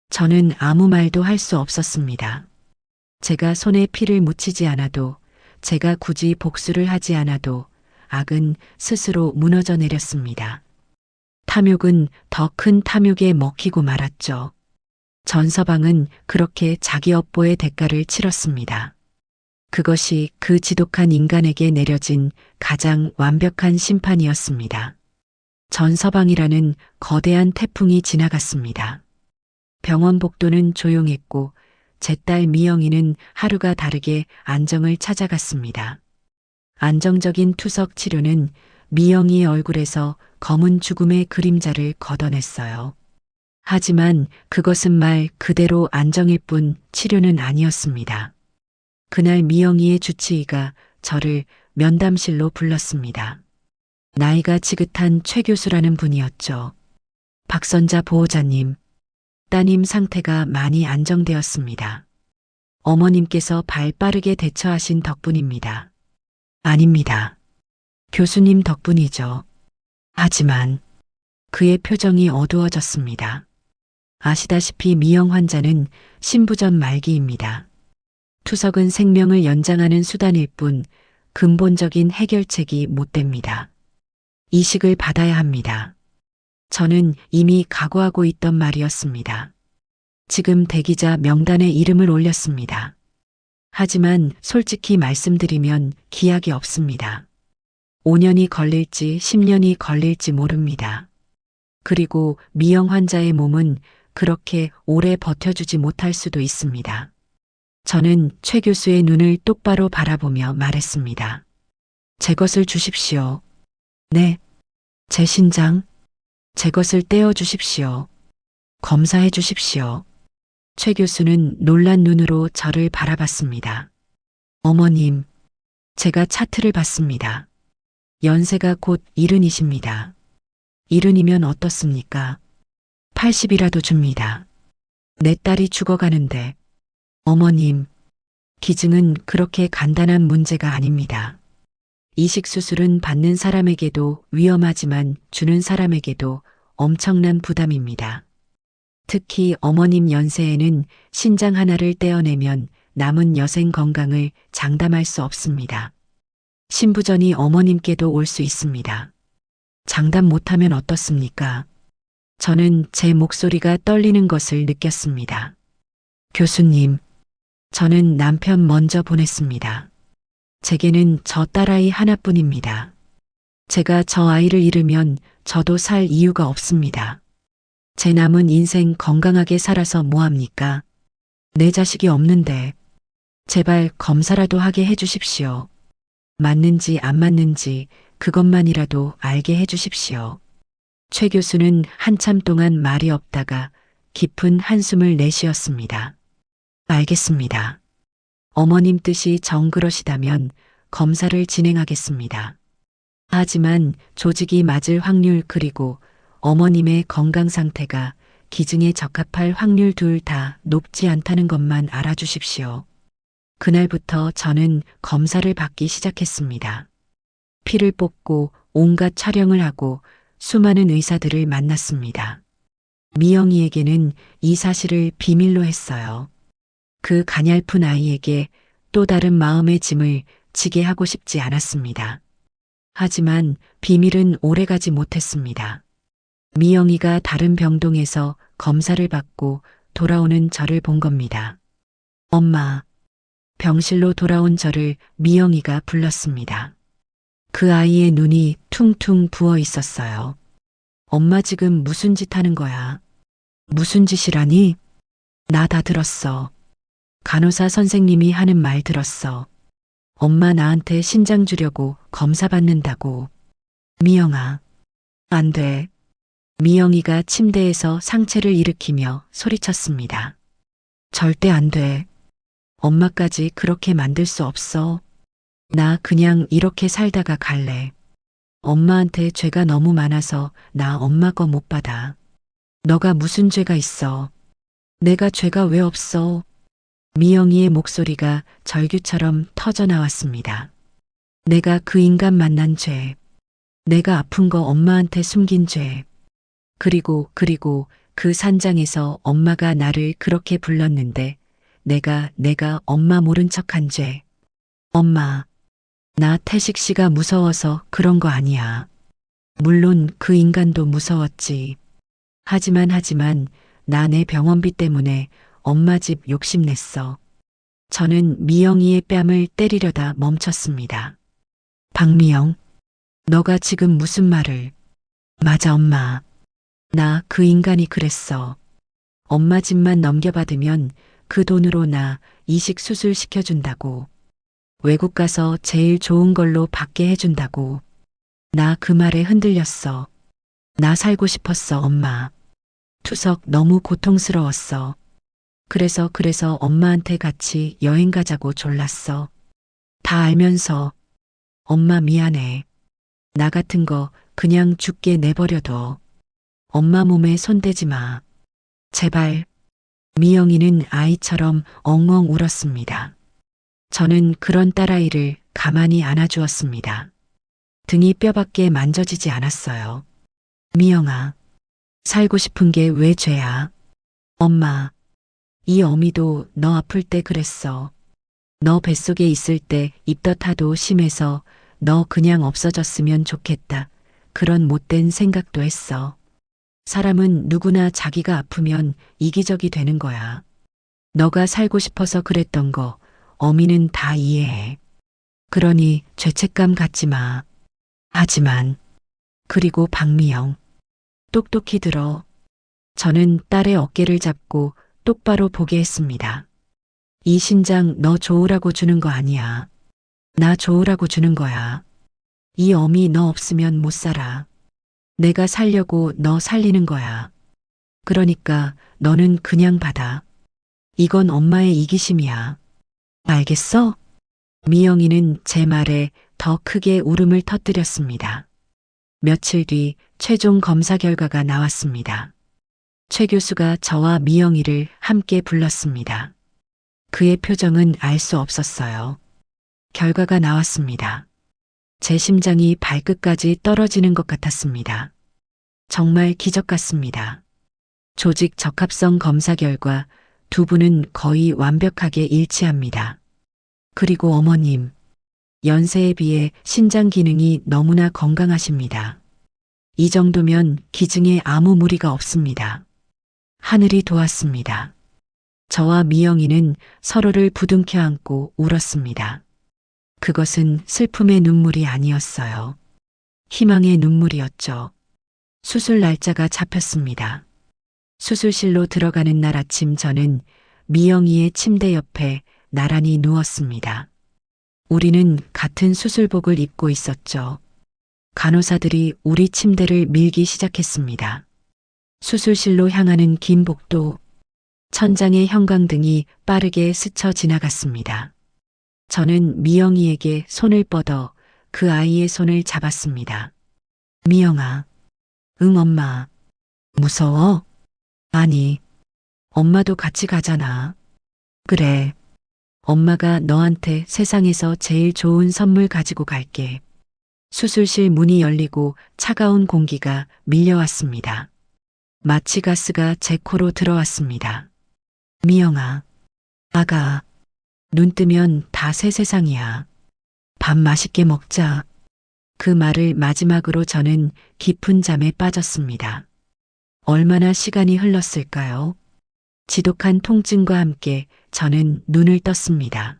저는 아무 말도 할 수 없었습니다. 제가 손에 피를 묻히지 않아도, 제가 굳이 복수를 하지 않아도 악은 스스로 무너져 내렸습니다. 탐욕은 더 큰 탐욕에 먹히고 말았죠. 전서방은 그렇게 자기 업보의 대가를 치렀습니다. 그것이 그 지독한 인간에게 내려진 가장 완벽한 심판이었습니다. 전서방이라는 거대한 태풍이 지나갔습니다. 병원 복도는 조용했고 제 딸 미영이는 하루가 다르게 안정을 찾아갔습니다. 안정적인 투석 치료는 미영이의 얼굴에서 검은 죽음의 그림자를 걷어냈어요. 하지만 그것은 말 그대로 안정일 뿐 치료는 아니었습니다. 그날 미영이의 주치의가 저를 면담실로 불렀습니다. 나이가 지긋한 최 교수라는 분이었죠. 박선자 보호자님, 따님 상태가 많이 안정되었습니다. 어머님께서 발 빠르게 대처하신 덕분입니다. 아닙니다. 교수님 덕분이죠. 하지만 그의 표정이 어두워졌습니다. 아시다시피 미영 환자는 신부전 말기입니다. 투석은 생명을 연장하는 수단일 뿐 근본적인 해결책이 못 됩니다. 이식을 받아야 합니다. 저는 이미 각오하고 있던 말이었습니다. 지금 대기자 명단에 이름을 올렸습니다. 하지만 솔직히 말씀드리면 기약이 없습니다. 5년이 걸릴지 10년이 걸릴지 모릅니다. 그리고 미영 환자의 몸은 그렇게 오래 버텨주지 못할 수도 있습니다. 저는 최 교수의 눈을 똑바로 바라보며 말했습니다. 제 것을 주십시오. 네, 제 신장, 제 것을 떼어 주십시오. 검사해 주십시오. 최 교수는 놀란 눈으로 저를 바라봤습니다. 어머님, 제가 차트를 봤습니다. 연세가 곧 70이십니다. 70이면 어떻습니까? 80이라도 줍니다. 내 딸이 죽어가는데. 어머님, 기증은 그렇게 간단한 문제가 아닙니다. 이식수술은 받는 사람에게도 위험하지만 주는 사람에게도 엄청난 부담입니다. 특히 어머님 연세에는 신장 하나를 떼어내면 남은 여생 건강을 장담할 수 없습니다. 신부전이 어머님께도 올 수 있습니다. 장담 못하면 어떻습니까? 저는 제 목소리가 떨리는 것을 느꼈습니다. 교수님, 저는 남편 먼저 보냈습니다. 제게는 저 딸아이 하나뿐입니다. 제가 저 아이를 잃으면 저도 살 이유가 없습니다. 제 남은 인생 건강하게 살아서 뭐합니까? 내 자식이 없는데 제발 검사라도 하게 해주십시오. 맞는지 안 맞는지 그것만이라도 알게 해주십시오. 최 교수는 한참 동안 말이 없다가 깊은 한숨을 내쉬었습니다. 알겠습니다. 어머님 뜻이 정그러시다면 검사를 진행하겠습니다. 하지만 조직이 맞을 확률 그리고 어머님의 건강 상태가 기증에 적합할 확률 둘 다 높지 않다는 것만 알아주십시오. 그날부터 저는 검사를 받기 시작했습니다. 피를 뽑고 온갖 촬영을 하고 수많은 의사들을 만났습니다. 미영이에게는 이 사실을 비밀로 했어요. 그 가냘픈 아이에게 또 다른 마음의 짐을 지게 하고 싶지 않았습니다. 하지만 비밀은 오래가지 못했습니다. 미영이가 다른 병동에서 검사를 받고 돌아오는 저를 본 겁니다. 엄마, 병실로 돌아온 저를 미영이가 불렀습니다. 그 아이의 눈이 퉁퉁 부어 있었어요. 엄마 지금 무슨 짓 하는 거야? 무슨 짓이라니? 나 다 들었어. 간호사 선생님이 하는 말 들었어. 엄마 나한테 신장 주려고 검사 받는다고. 미영아, 안 돼. 미영이가 침대에서 상체를 일으키며 소리쳤습니다. 절대 안 돼. 엄마까지 그렇게 만들 수 없어. 나 그냥 이렇게 살다가 갈래. 엄마한테 죄가 너무 많아서 나 엄마 거 못 받아. 너가 무슨 죄가 있어? 내가 죄가 왜 없어? 미영이의 목소리가 절규처럼 터져 나왔습니다. 내가 그 인간 만난 죄. 내가 아픈 거 엄마한테 숨긴 죄. 그리고 그 산장에서 엄마가 나를 그렇게 불렀는데 내가 엄마 모른 척한 죄. 엄마, 나 태식 씨가 무서워서 그런 거 아니야. 물론 그 인간도 무서웠지. 하지만 나 내 병원비 때문에 엄마 집 욕심냈어. 저는 미영이의 뺨을 때리려다 멈췄습니다. 박미영, 너가 지금 무슨 말을. 맞아 엄마. 나 그 인간이 그랬어. 엄마 집만 넘겨받으면 그 돈으로 나 이식 수술 시켜준다고. 외국 가서 제일 좋은 걸로 받게 해준다고. 나 그 말에 흔들렸어. 나 살고 싶었어 엄마. 투석 너무 고통스러웠어. 그래서 엄마한테 같이 여행 가자고 졸랐어. 다 알면서. 엄마 미안해. 나 같은 거 그냥 죽게 내버려둬. 엄마 몸에 손대지 마. 제발. 미영이는 아이처럼 엉엉 울었습니다. 저는 그런 딸아이를 가만히 안아주었습니다. 등이 뼈밖에 만져지지 않았어요. 미영아, 살고 싶은 게 왜 죄야? 엄마, 이 어미도 너 아플 때 그랬어. 너 뱃속에 있을 때 입덧하도 심해서 너 그냥 없어졌으면 좋겠다. 그런 못된 생각도 했어. 사람은 누구나 자기가 아프면 이기적이 되는 거야. 너가 살고 싶어서 그랬던 거 어미는 다 이해해. 그러니 죄책감 갖지 마. 하지만 그리고 박미영, 똑똑히 들어. 저는 딸의 어깨를 잡고 똑바로 보게 했습니다. 이 신장 너 좋으라고 주는 거 아니야. 나 좋으라고 주는 거야. 이 어미 너 없으면 못 살아. 내가 살려고 너 살리는 거야. 그러니까 너는 그냥 받아. 이건 엄마의 이기심이야. 알겠어? 미영이는 제 말에 더 크게 울음을 터뜨렸습니다. 며칠 뒤 최종 검사 결과가 나왔습니다. 최 교수가 저와 미영이를 함께 불렀습니다. 그의 표정은 알 수 없었어요. 결과가 나왔습니다. 제 심장이 발끝까지 떨어지는 것 같았습니다. 정말 기적 같습니다. 조직 적합성 검사 결과 두 분은 거의 완벽하게 일치합니다. 그리고 어머님, 연세에 비해 신장 기능이 너무나 건강하십니다. 이 정도면 기증에 아무 무리가 없습니다. 하늘이 도왔습니다. 저와 미영이는 서로를 부둥켜 안고 울었습니다. 그것은 슬픔의 눈물이 아니었어요. 희망의 눈물이었죠. 수술 날짜가 잡혔습니다. 수술실로 들어가는 날 아침 저는 미영이의 침대 옆에 나란히 누웠습니다. 우리는 같은 수술복을 입고 있었죠. 간호사들이 우리 침대를 밀기 시작했습니다. 수술실로 향하는 긴 복도, 천장의 형광등이 빠르게 스쳐 지나갔습니다. 저는 미영이에게 손을 뻗어 그 아이의 손을 잡았습니다. 미영아. 응 엄마. 무서워? 아니. 엄마도 같이 가잖아. 그래. 엄마가 너한테 세상에서 제일 좋은 선물 가지고 갈게. 수술실 문이 열리고 차가운 공기가 밀려왔습니다. 마취 가스가 제 코로 들어왔습니다. 미영아. 아가. 눈 뜨면 다 새 세상이야. 밥 맛있게 먹자. 그 말을 마지막으로 저는 깊은 잠에 빠졌습니다. 얼마나 시간이 흘렀을까요? 지독한 통증과 함께 저는 눈을 떴습니다.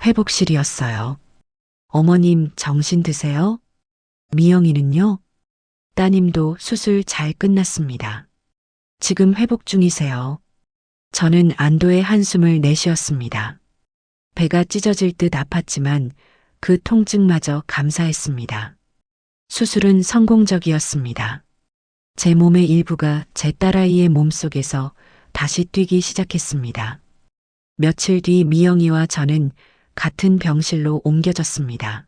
회복실이었어요. 어머님 정신 드세요? 미영이는요? 따님도 수술 잘 끝났습니다. 지금 회복 중이세요. 저는 안도의 한숨을 내쉬었습니다. 배가 찢어질 듯 아팠지만 그 통증마저 감사했습니다. 수술은 성공적이었습니다. 제 몸의 일부가 제 딸아이의 몸속에서 다시 뛰기 시작했습니다. 며칠 뒤 미영이와 저는 같은 병실로 옮겨졌습니다.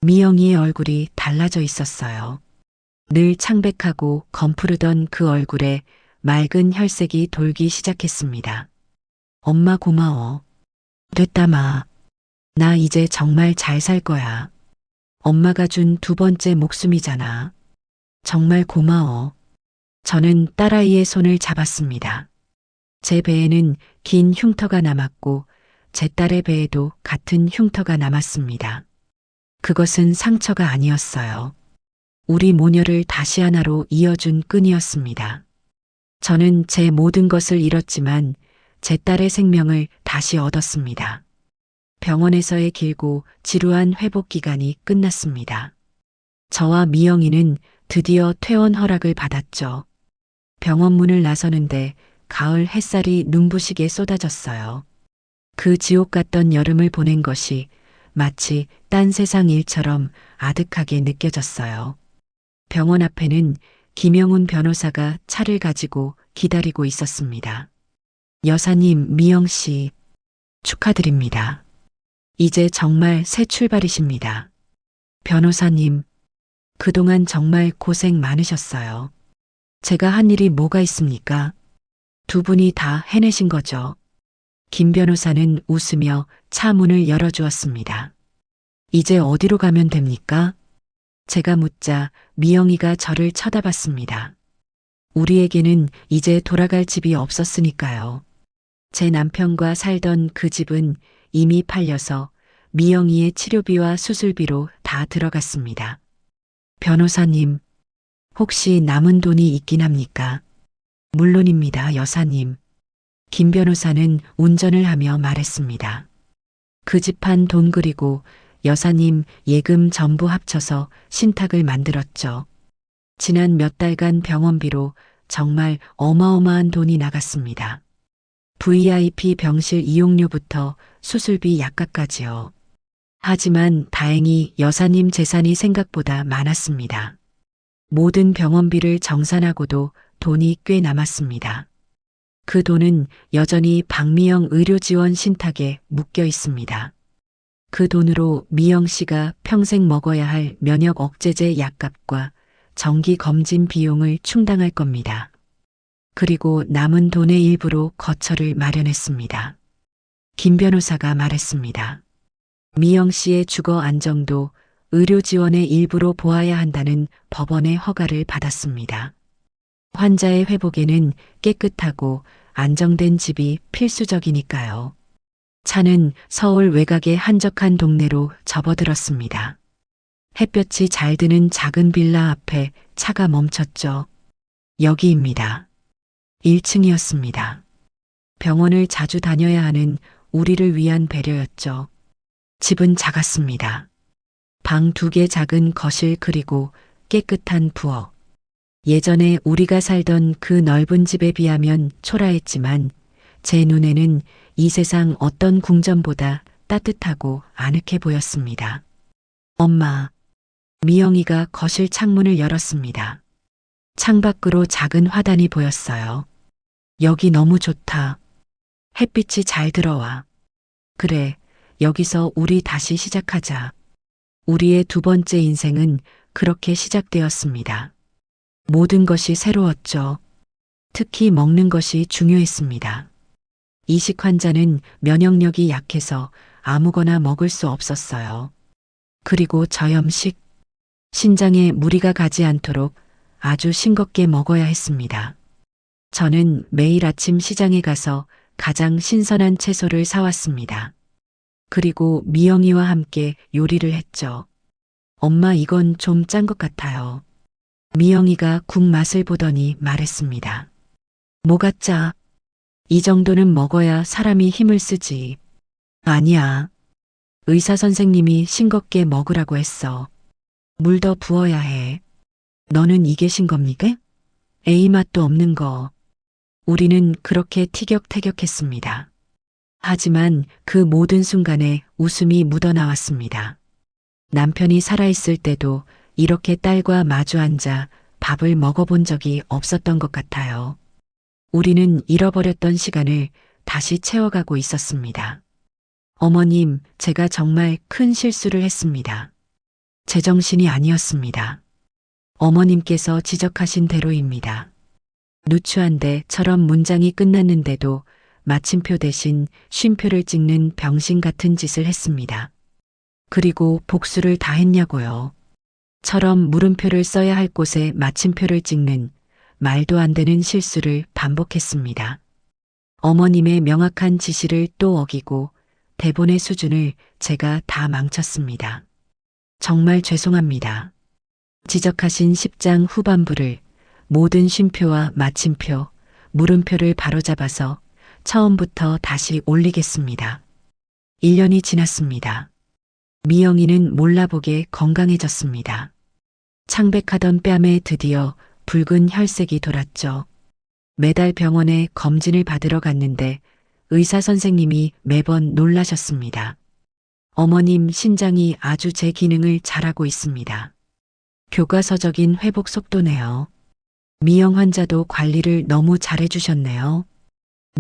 미영이의 얼굴이 달라져 있었어요. 늘 창백하고 검푸르던 그 얼굴에 맑은 혈색이 돌기 시작했습니다. 엄마 고마워. 됐다 마. 나 이제 정말 잘 살 거야. 엄마가 준 두 번째 목숨이잖아. 정말 고마워. 저는 딸아이의 손을 잡았습니다. 제 배에는 긴 흉터가 남았고 제 딸의 배에도 같은 흉터가 남았습니다. 그것은 상처가 아니었어요. 우리 모녀를 다시 하나로 이어준 끈이었습니다. 저는 제 모든 것을 잃었지만 제 딸의 생명을 다시 얻었습니다. 병원에서의 길고 지루한 회복 기간이 끝났습니다. 저와 미영이는 드디어 퇴원 허락을 받았죠. 병원 문을 나서는데 가을 햇살이 눈부시게 쏟아졌어요. 그 지옥 같던 여름을 보낸 것이 마치 딴 세상 일처럼 아득하게 느껴졌어요. 병원 앞에는 김영훈 변호사가 차를 가지고 기다리고 있었습니다. 여사님, 미영 씨, 축하드립니다. 이제 정말 새 출발이십니다. 변호사님, 그동안 정말 고생 많으셨어요. 제가 한 일이 뭐가 있습니까? 두 분이 다 해내신 거죠. 김 변호사는 웃으며 차 문을 열어주었습니다. 이제 어디로 가면 됩니까? 제가 묻자 미영이가 저를 쳐다봤습니다. 우리에게는 이제 돌아갈 집이 없었으니까요. 제 남편과 살던 그 집은 이미 팔려서 미영이의 치료비와 수술비로 다 들어갔습니다. 변호사님, 혹시 남은 돈이 있긴 합니까? 물론입니다, 여사님. 김 변호사는 운전을 하며 말했습니다. 그 집 한 돈 그리고 여사님 예금 전부 합쳐서 신탁을 만들었죠. 지난 몇 달간 병원비로 정말 어마어마한 돈이 나갔습니다. VIP 병실 이용료부터 수술비 약값까지요. 하지만 다행히 여사님 재산이 생각보다 많았습니다. 모든 병원비를 정산하고도 돈이 꽤 남았습니다. 그 돈은 여전히 박미영 의료지원 신탁에 묶여 있습니다. 그 돈으로 미영 씨가 평생 먹어야 할 면역 억제제 약값과 정기 검진 비용을 충당할 겁니다. 그리고 남은 돈의 일부로 거처를 마련했습니다. 김 변호사가 말했습니다. 미영 씨의 주거 안정도 의료 지원의 일부로 보아야 한다는 법원의 허가를 받았습니다. 환자의 회복에는 깨끗하고 안정된 집이 필수적이니까요. 차는 서울 외곽의 한적한 동네로 접어들었습니다. 햇볕이 잘 드는 작은 빌라 앞에 차가 멈췄죠. 여기입니다. 1층이었습니다. 병원을 자주 다녀야 하는 우리를 위한 배려였죠. 집은 작았습니다. 방 2개 작은 거실 그리고 깨끗한 부엌. 예전에 우리가 살던 그 넓은 집에 비하면 초라했지만 제 눈에는 이 세상 어떤 궁전보다 따뜻하고 아늑해 보였습니다. 엄마, 미영이가 거실 창문을 열었습니다. 창밖으로 작은 화단이 보였어요. 여기 너무 좋다. 햇빛이 잘 들어와. 그래, 여기서 우리 다시 시작하자. 우리의 두 번째 인생은 그렇게 시작되었습니다. 모든 것이 새로웠죠. 특히 먹는 것이 중요했습니다. 이식 환자는 면역력이 약해서 아무거나 먹을 수 없었어요. 그리고 저염식, 신장에 무리가 가지 않도록 아주 싱겁게 먹어야 했습니다. 저는 매일 아침 시장에 가서 가장 신선한 채소를 사왔습니다. 그리고 미영이와 함께 요리를 했죠. 엄마 이건 좀 짠 것 같아요. 미영이가 국 맛을 보더니 말했습니다. 뭐가 짜? 이 정도는 먹어야 사람이 힘을 쓰지. 아니야. 의사 선생님이 싱겁게 먹으라고 했어. 물 더 부어야 해. 너는 이게 싱겁니까? 에이 맛도 없는 거. 우리는 그렇게 티격태격했습니다. 하지만 그 모든 순간에 웃음이 묻어나왔습니다. 남편이 살아있을 때도 이렇게 딸과 마주 앉아 밥을 먹어본 적이 없었던 것 같아요. 우리는 잃어버렸던 시간을 다시 채워가고 있었습니다. 어머님, 제가 정말 큰 실수를 했습니다. 제정신이 아니었습니다. 어머님께서 지적하신 대로입니다. 누추한데처럼 문장이 끝났는데도 마침표 대신 쉼표를 찍는 병신 같은 짓을 했습니다. 그리고 복수를 다 했냐고요. 처럼 물음표를 써야 할 곳에 마침표를 찍는 말도 안 되는 실수를 반복했습니다. 어머님의 명확한 지시를 또 어기고 대본의 수준을 제가 다 망쳤습니다. 정말 죄송합니다. 지적하신 10장 후반부를 모든 쉼표와 마침표, 물음표를 바로잡아서 처음부터 다시 올리겠습니다. 1년이 지났습니다. 미영이는 몰라보게 건강해졌습니다. 창백하던 뺨에 드디어 붉은 혈색이 돌았죠. 매달 병원에 검진을 받으러 갔는데 의사 선생님이 매번 놀라셨습니다. 어머님 신장이 아주 제 기능을 잘하고 있습니다. 교과서적인 회복 속도네요. 미영 환자도 관리를 너무 잘해주셨네요.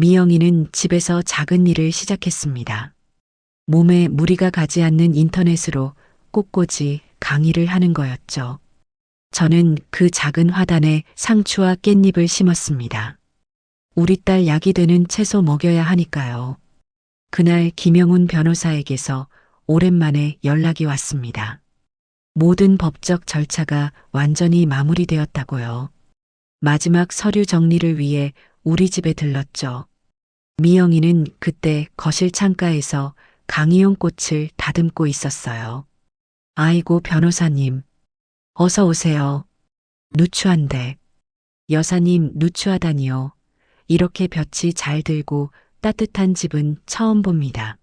미영이는 집에서 작은 일을 시작했습니다. 몸에 무리가 가지 않는 인터넷으로 꽃꽂이 강의를 하는 거였죠. 저는 그 작은 화단에 상추와 깻잎을 심었습니다. 우리 딸 약이 되는 채소 먹여야 하니까요. 그날 김영훈 변호사에게서 오랜만에 연락이 왔습니다. 모든 법적 절차가 완전히 마무리되었다고요. 마지막 서류 정리를 위해 우리 집에 들렀죠. 미영이는 그때 거실 창가에서 강의용 꽃을 다듬고 있었어요. 아이고 변호사님, 어서 오세요. 누추한데. 여사님 누추하다니요. 이렇게 볕이 잘 들고 따뜻한 집은 처음 봅니다.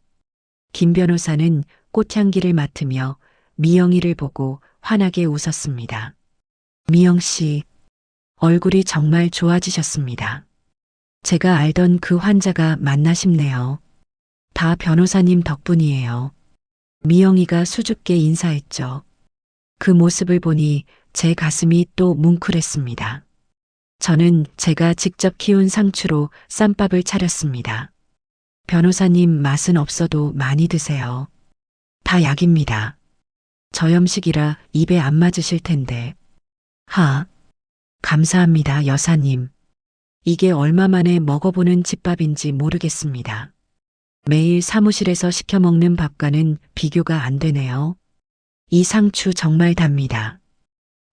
김 변호사는 꽃향기를 맡으며 미영이를 보고 환하게 웃었습니다. 미영 씨, 얼굴이 정말 좋아지셨습니다. 제가 알던 그 환자가 맞나 싶네요. 다 변호사님 덕분이에요. 미영이가 수줍게 인사했죠. 그 모습을 보니 제 가슴이 또 뭉클했습니다. 저는 제가 직접 키운 상추로 쌈밥을 차렸습니다. 변호사님 맛은 없어도 많이 드세요. 다 약입니다. 저염식이라 입에 안 맞으실 텐데. 감사합니다, 여사님. 이게 얼마 만에 먹어보는 집밥인지 모르겠습니다. 매일 사무실에서 시켜 먹는 밥과는 비교가 안 되네요. 이 상추 정말 답니다.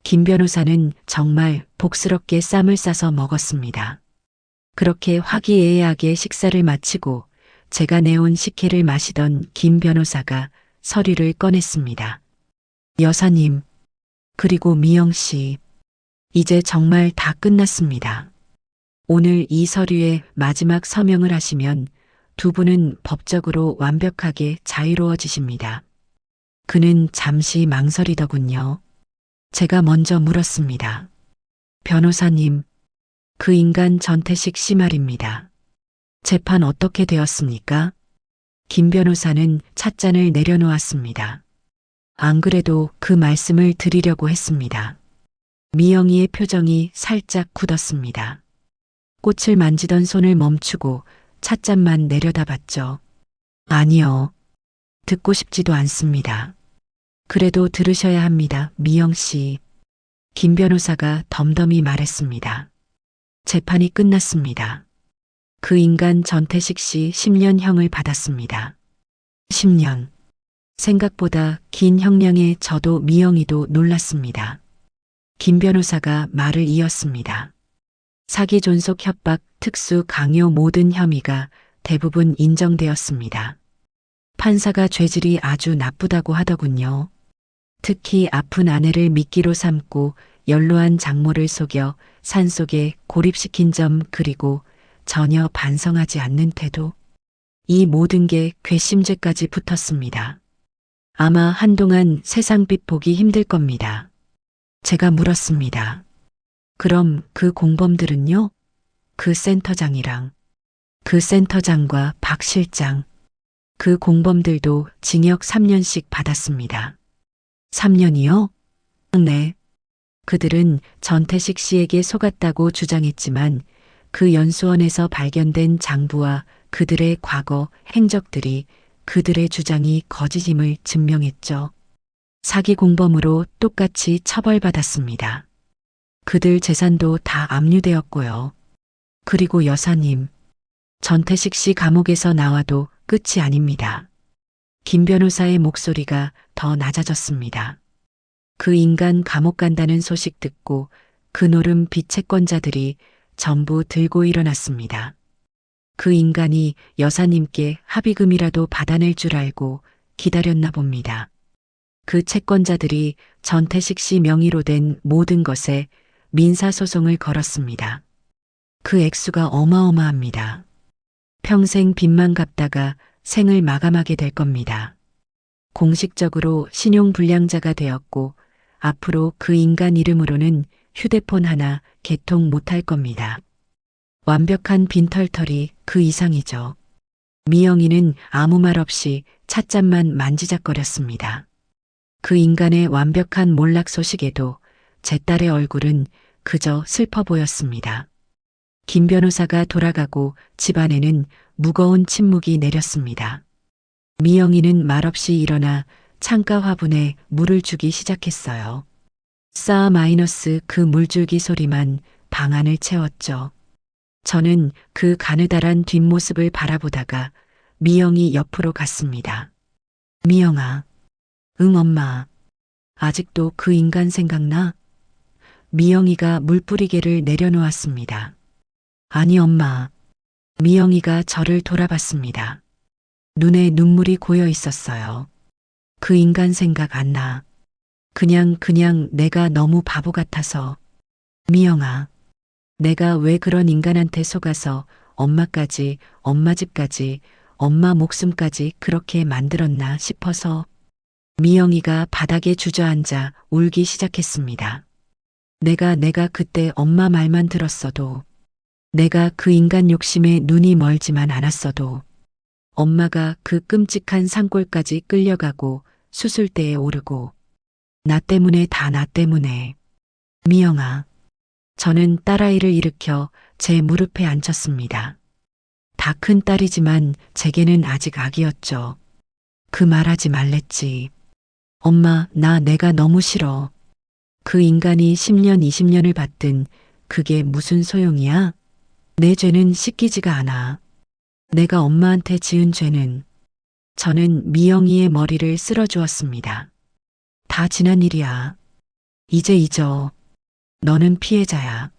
김 변호사는 정말 복스럽게 쌈을 싸서 먹었습니다. 그렇게 화기애애하게 식사를 마치고 제가 내온 식혜를 마시던 김 변호사가 서류를 꺼냈습니다. 여사님, 그리고 미영 씨, 이제 정말 다 끝났습니다. 오늘 이 서류에 마지막 서명을 하시면 두 분은 법적으로 완벽하게 자유로워지십니다. 그는 잠시 망설이더군요. 제가 먼저 물었습니다. 변호사님, 그 인간 전태식 씨 말입니다. 재판 어떻게 되었습니까? 김 변호사는 찻잔을 내려놓았습니다. 안 그래도 그 말씀을 드리려고 했습니다. 미영이의 표정이 살짝 굳었습니다. 꽃을 만지던 손을 멈추고 찻잔만 내려다봤죠. 아니요. 듣고 싶지도 않습니다. 그래도 들으셔야 합니다, 미영 씨. 김 변호사가 덤덤히 말했습니다. 재판이 끝났습니다. 그 인간 전태식 씨 10년형을 받았습니다. 10년. 생각보다 긴 형량에 저도 미영이도 놀랐습니다. 김 변호사가 말을 이었습니다. 사기 존속 협박 특수 강요 모든 혐의가 대부분 인정되었습니다. 판사가 죄질이 아주 나쁘다고 하더군요. 특히 아픈 아내를 미끼로 삼고 연로한 장모를 속여 산속에 고립시킨 점 그리고 전혀 반성하지 않는 태도. 이 모든 게 괘씸죄까지 붙었습니다. 아마 한동안 세상빛 보기 힘들 겁니다. 제가 물었습니다. 그럼 그 공범들은요? 그 센터장이랑 그 센터장과 박 실장, 그 공범들도 징역 3년씩 받았습니다. 3년이요? 네. 그들은 전태식 씨에게 속았다고 주장했지만 그 연수원에서 발견된 장부와 그들의 과거 행적들이 그들의 주장이 거짓임을 증명했죠. 사기 공범으로 똑같이 처벌받았습니다. 그들 재산도 다 압류되었고요. 그리고 여사님, 전태식 씨 감옥에서 나와도 끝이 아닙니다. 김 변호사의 목소리가 더 낮아졌습니다. 그 인간 감옥 간다는 소식 듣고 그 노름 비채권자들이 전부 들고 일어났습니다. 그 인간이 여사님께 합의금이라도 받아낼 줄 알고 기다렸나 봅니다. 그 채권자들이 전태식 씨 명의로 된 모든 것에 민사소송을 걸었습니다. 그 액수가 어마어마합니다. 평생 빚만 갚다가 생을 마감하게 될 겁니다. 공식적으로 신용불량자가 되었고 앞으로 그 인간 이름으로는 휴대폰 하나 개통 못할 겁니다. 완벽한 빈털털이 그 이상이죠. 미영이는 아무 말 없이 찻잔만 만지작거렸습니다. 그 인간의 완벽한 몰락 소식에도 제 딸의 얼굴은 그저 슬퍼 보였습니다. 김 변호사가 돌아가고 집안에는 무거운 침묵이 내렸습니다. 미영이는 말없이 일어나 창가 화분에 물을 주기 시작했어요. 싸 마이너스 그 물줄기 소리만 방 안을 채웠죠. 저는 그 가느다란 뒷모습을 바라보다가 미영이 옆으로 갔습니다. 미영아. 응, 엄마. 아직도 그 인간 생각나? 미영이가 물뿌리개를 내려놓았습니다. 아니, 엄마. 미영이가 저를 돌아봤습니다. 눈에 눈물이 고여 있었어요. 그 인간 생각 안 나. 그냥 내가 너무 바보 같아서. 미영아. 내가 왜 그런 인간한테 속아서 엄마까지, 엄마 집까지, 엄마 목숨까지 그렇게 만들었나 싶어서. 미영이가 바닥에 주저앉아 울기 시작했습니다. 내가 그때 엄마 말만 들었어도, 내가 그 인간 욕심에 눈이 멀지만 않았어도, 엄마가 그 끔찍한 산골까지 끌려가고 수술대에 오르고, 나 때문에 다 나 때문에. 미영아. 저는 딸아이를 일으켜 제 무릎에 앉혔습니다. 다 큰 딸이지만 제게는 아직 아기였죠. 그 말하지 말랬지. 엄마, 내가 너무 싫어. 그 인간이 10년, 20년을 받든 그게 무슨 소용이야? 내 죄는 씻기지가 않아. 내가 엄마한테 지은 죄는. 저는 미영이의 머리를 쓸어주었습니다. 다 지난 일이야. 이제 잊어. 너는 피해자야.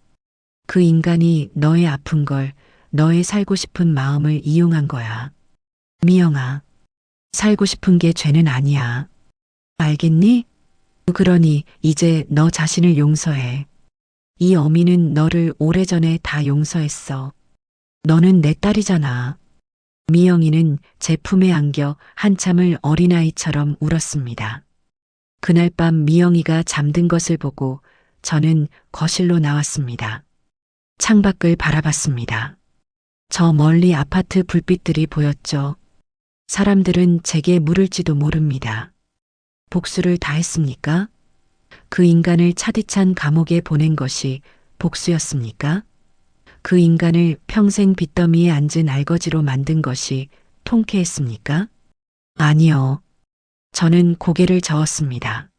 그 인간이 너의 아픈 걸, 너의 살고 싶은 마음을 이용한 거야. 미영아, 살고 싶은 게 죄는 아니야. 알겠니? 그러니 이제 너 자신을 용서해. 이 어미는 너를 오래전에 다 용서했어. 너는 내 딸이잖아. 미영이는 제 품에 안겨 한참을 어린아이처럼 울었습니다. 그날 밤 미영이가 잠든 것을 보고 저는 거실로 나왔습니다. 창밖을 바라봤습니다. 저 멀리 아파트 불빛들이 보였죠. 사람들은 제게 물을지도 모릅니다. 복수를 다 했습니까? 그 인간을 차디찬 감옥에 보낸 것이 복수였습니까? 그 인간을 평생 빚더미에 앉은 알거지로 만든 것이 통쾌했습니까? 아니요. 저는 고개를 저었습니다.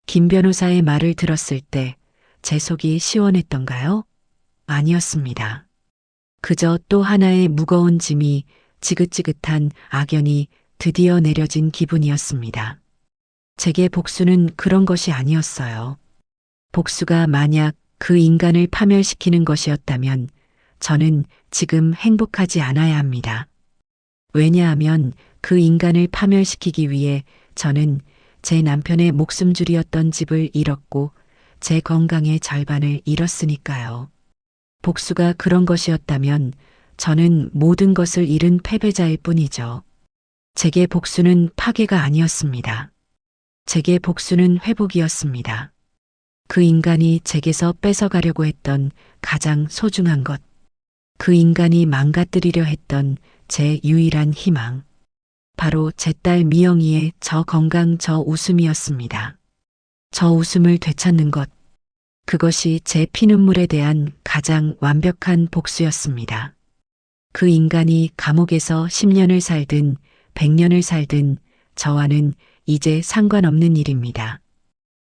김 변호사의 말을 들었을 때 제 속이 시원했던가요? 아니었습니다. 그저 또 하나의 무거운 짐이 지긋지긋한 악연이 드디어 내려진 기분이었습니다. 제게 복수는 그런 것이 아니었어요. 복수가 만약 그 인간을 파멸시키는 것이었다면 저는 지금 행복하지 않아야 합니다. 왜냐하면 그 인간을 파멸시키기 위해 저는 제 남편의 목숨줄이었던 집을 잃었고 제 건강의 절반을 잃었으니까요. 복수가 그런 것이었다면 저는 모든 것을 잃은 패배자일 뿐이죠. 제게 복수는 파괴가 아니었습니다. 제게 복수는 회복이었습니다. 그 인간이 제게서 뺏어가려고 했던 가장 소중한 것. 그 인간이 망가뜨리려 했던 제 유일한 희망. 바로 제 딸 미영이의 저 건강 저 웃음이었습니다. 저 웃음을 되찾는 것. 그것이 제 피눈물에 대한 가장 완벽한 복수였습니다. 그 인간이 감옥에서 10년을 살든 100년을 살든 저와는 이제 상관없는 일입니다.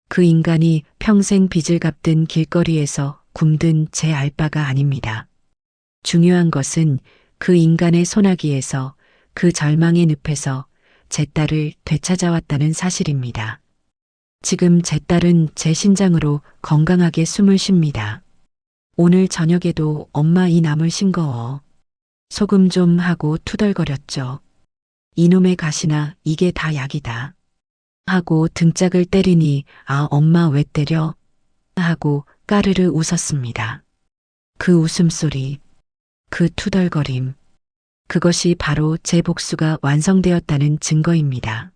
그 인간이 평생 빚을 갚든 길거리에서 굶든 제 알 바가 아닙니다. 중요한 것은 그 인간의 소나기에서 그 절망의 늪에서 제 딸을 되찾아왔다는 사실입니다. 지금 제 딸은 제 심장으로 건강하게 숨을 쉽니다. 오늘 저녁에도 엄마 이 나물 싱거워. 소금 좀 하고 투덜거렸죠. 이놈의 가시나 이게 다 약이다. 하고 등짝을 때리니 아 엄마 왜 때려? 하고 까르르 웃었습니다. 그 웃음소리, 그 투덜거림, 그것이 바로 제 복수가 완성되었다는 증거입니다.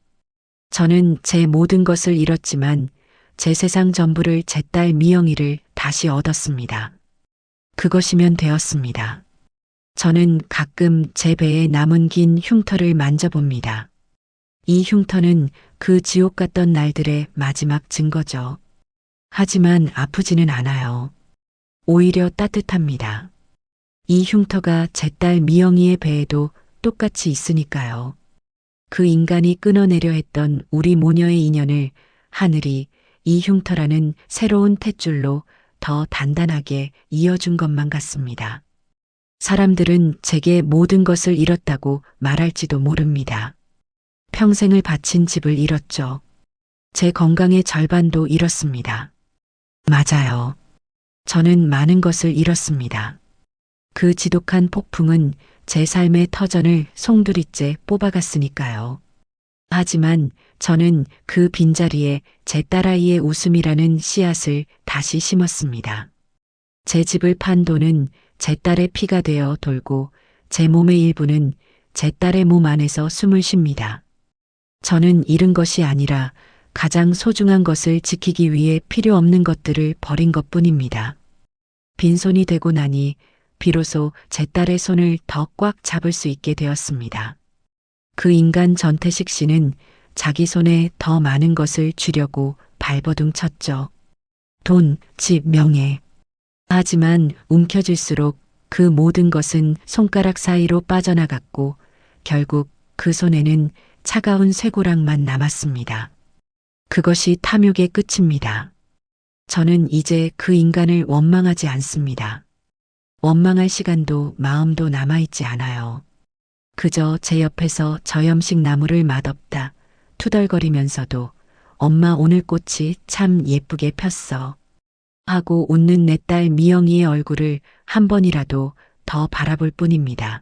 저는 제 모든 것을 잃었지만 제 세상 전부를 제 딸 미영이를 다시 얻었습니다. 그것이면 되었습니다. 저는 가끔 제 배에 남은 긴 흉터를 만져봅니다. 이 흉터는 그 지옥 같던 날들의 마지막 증거죠. 하지만 아프지는 않아요. 오히려 따뜻합니다. 이 흉터가 제 딸 미영이의 배에도 똑같이 있으니까요. 그 인간이 끊어내려 했던 우리 모녀의 인연을 하늘이 이 흉터라는 새로운 탯줄로 더 단단하게 이어준 것만 같습니다. 사람들은 제게 모든 것을 잃었다고 말할지도 모릅니다. 평생을 바친 집을 잃었죠. 제 건강의 절반도 잃었습니다. 맞아요. 저는 많은 것을 잃었습니다. 그 지독한 폭풍은 제 삶의 터전을 송두리째 뽑아갔으니까요. 하지만 저는 그 빈자리에 제 딸아이의 웃음이라는 씨앗을 다시 심었습니다. 제 집을 판 돈은 제 딸의 피가 되어 돌고 제 몸의 일부는 제 딸의 몸 안에서 숨을 쉽니다. 저는 잃은 것이 아니라 가장 소중한 것을 지키기 위해 필요 없는 것들을 버린 것뿐입니다. 빈손이 되고 나니 비로소 제 딸의 손을 더 꽉 잡을 수 있게 되었습니다. 그 인간 전태식 씨는 자기 손에 더 많은 것을 쥐려고 발버둥 쳤죠. 돈, 집, 명예. 하지만 움켜질수록 그 모든 것은 손가락 사이로 빠져나갔고 결국 그 손에는 차가운 쇠고랑만 남았습니다. 그것이 탐욕의 끝입니다. 저는 이제 그 인간을 원망하지 않습니다. 원망할 시간도 마음도 남아있지 않아요. 그저 제 옆에서 저염식 나무를 맛없다 투덜거리면서도 엄마 오늘 꽃이 참 예쁘게 폈어 하고 웃는 내 딸 미영이의 얼굴을 한 번이라도 더 바라볼 뿐입니다.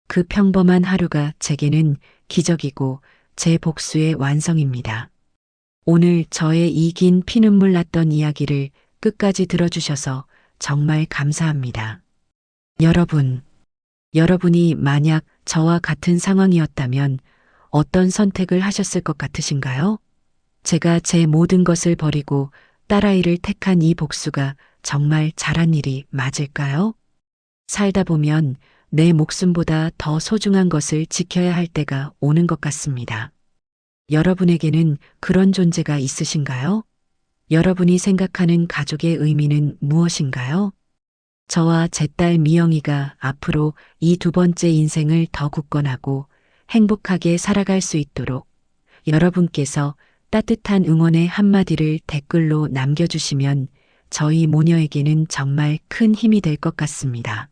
그 평범한 하루가 제게는 기적이고 제 복수의 완성입니다. 오늘 저의 이 긴 피눈물 났던 이야기를 끝까지 들어주셔서 정말 감사합니다. 여러분이 만약 저와 같은 상황이었다면 어떤 선택을 하셨을 것 같으신가요? 제가 제 모든 것을 버리고 딸아이를 택한 이 복수가 정말 잘한 일이 맞을까요? 살다 보면 내 목숨보다 더 소중한 것을 지켜야 할 때가 오는 것 같습니다. 여러분에게는 그런 존재가 있으신가요? 여러분이 생각하는 가족의 의미는 무엇인가요? 저와 제 딸 미영이가 앞으로 이 두 번째 인생을 더 굳건하고 행복하게 살아갈 수 있도록 여러분께서 따뜻한 응원의 한마디를 댓글로 남겨주시면 저희 모녀에게는 정말 큰 힘이 될 것 같습니다.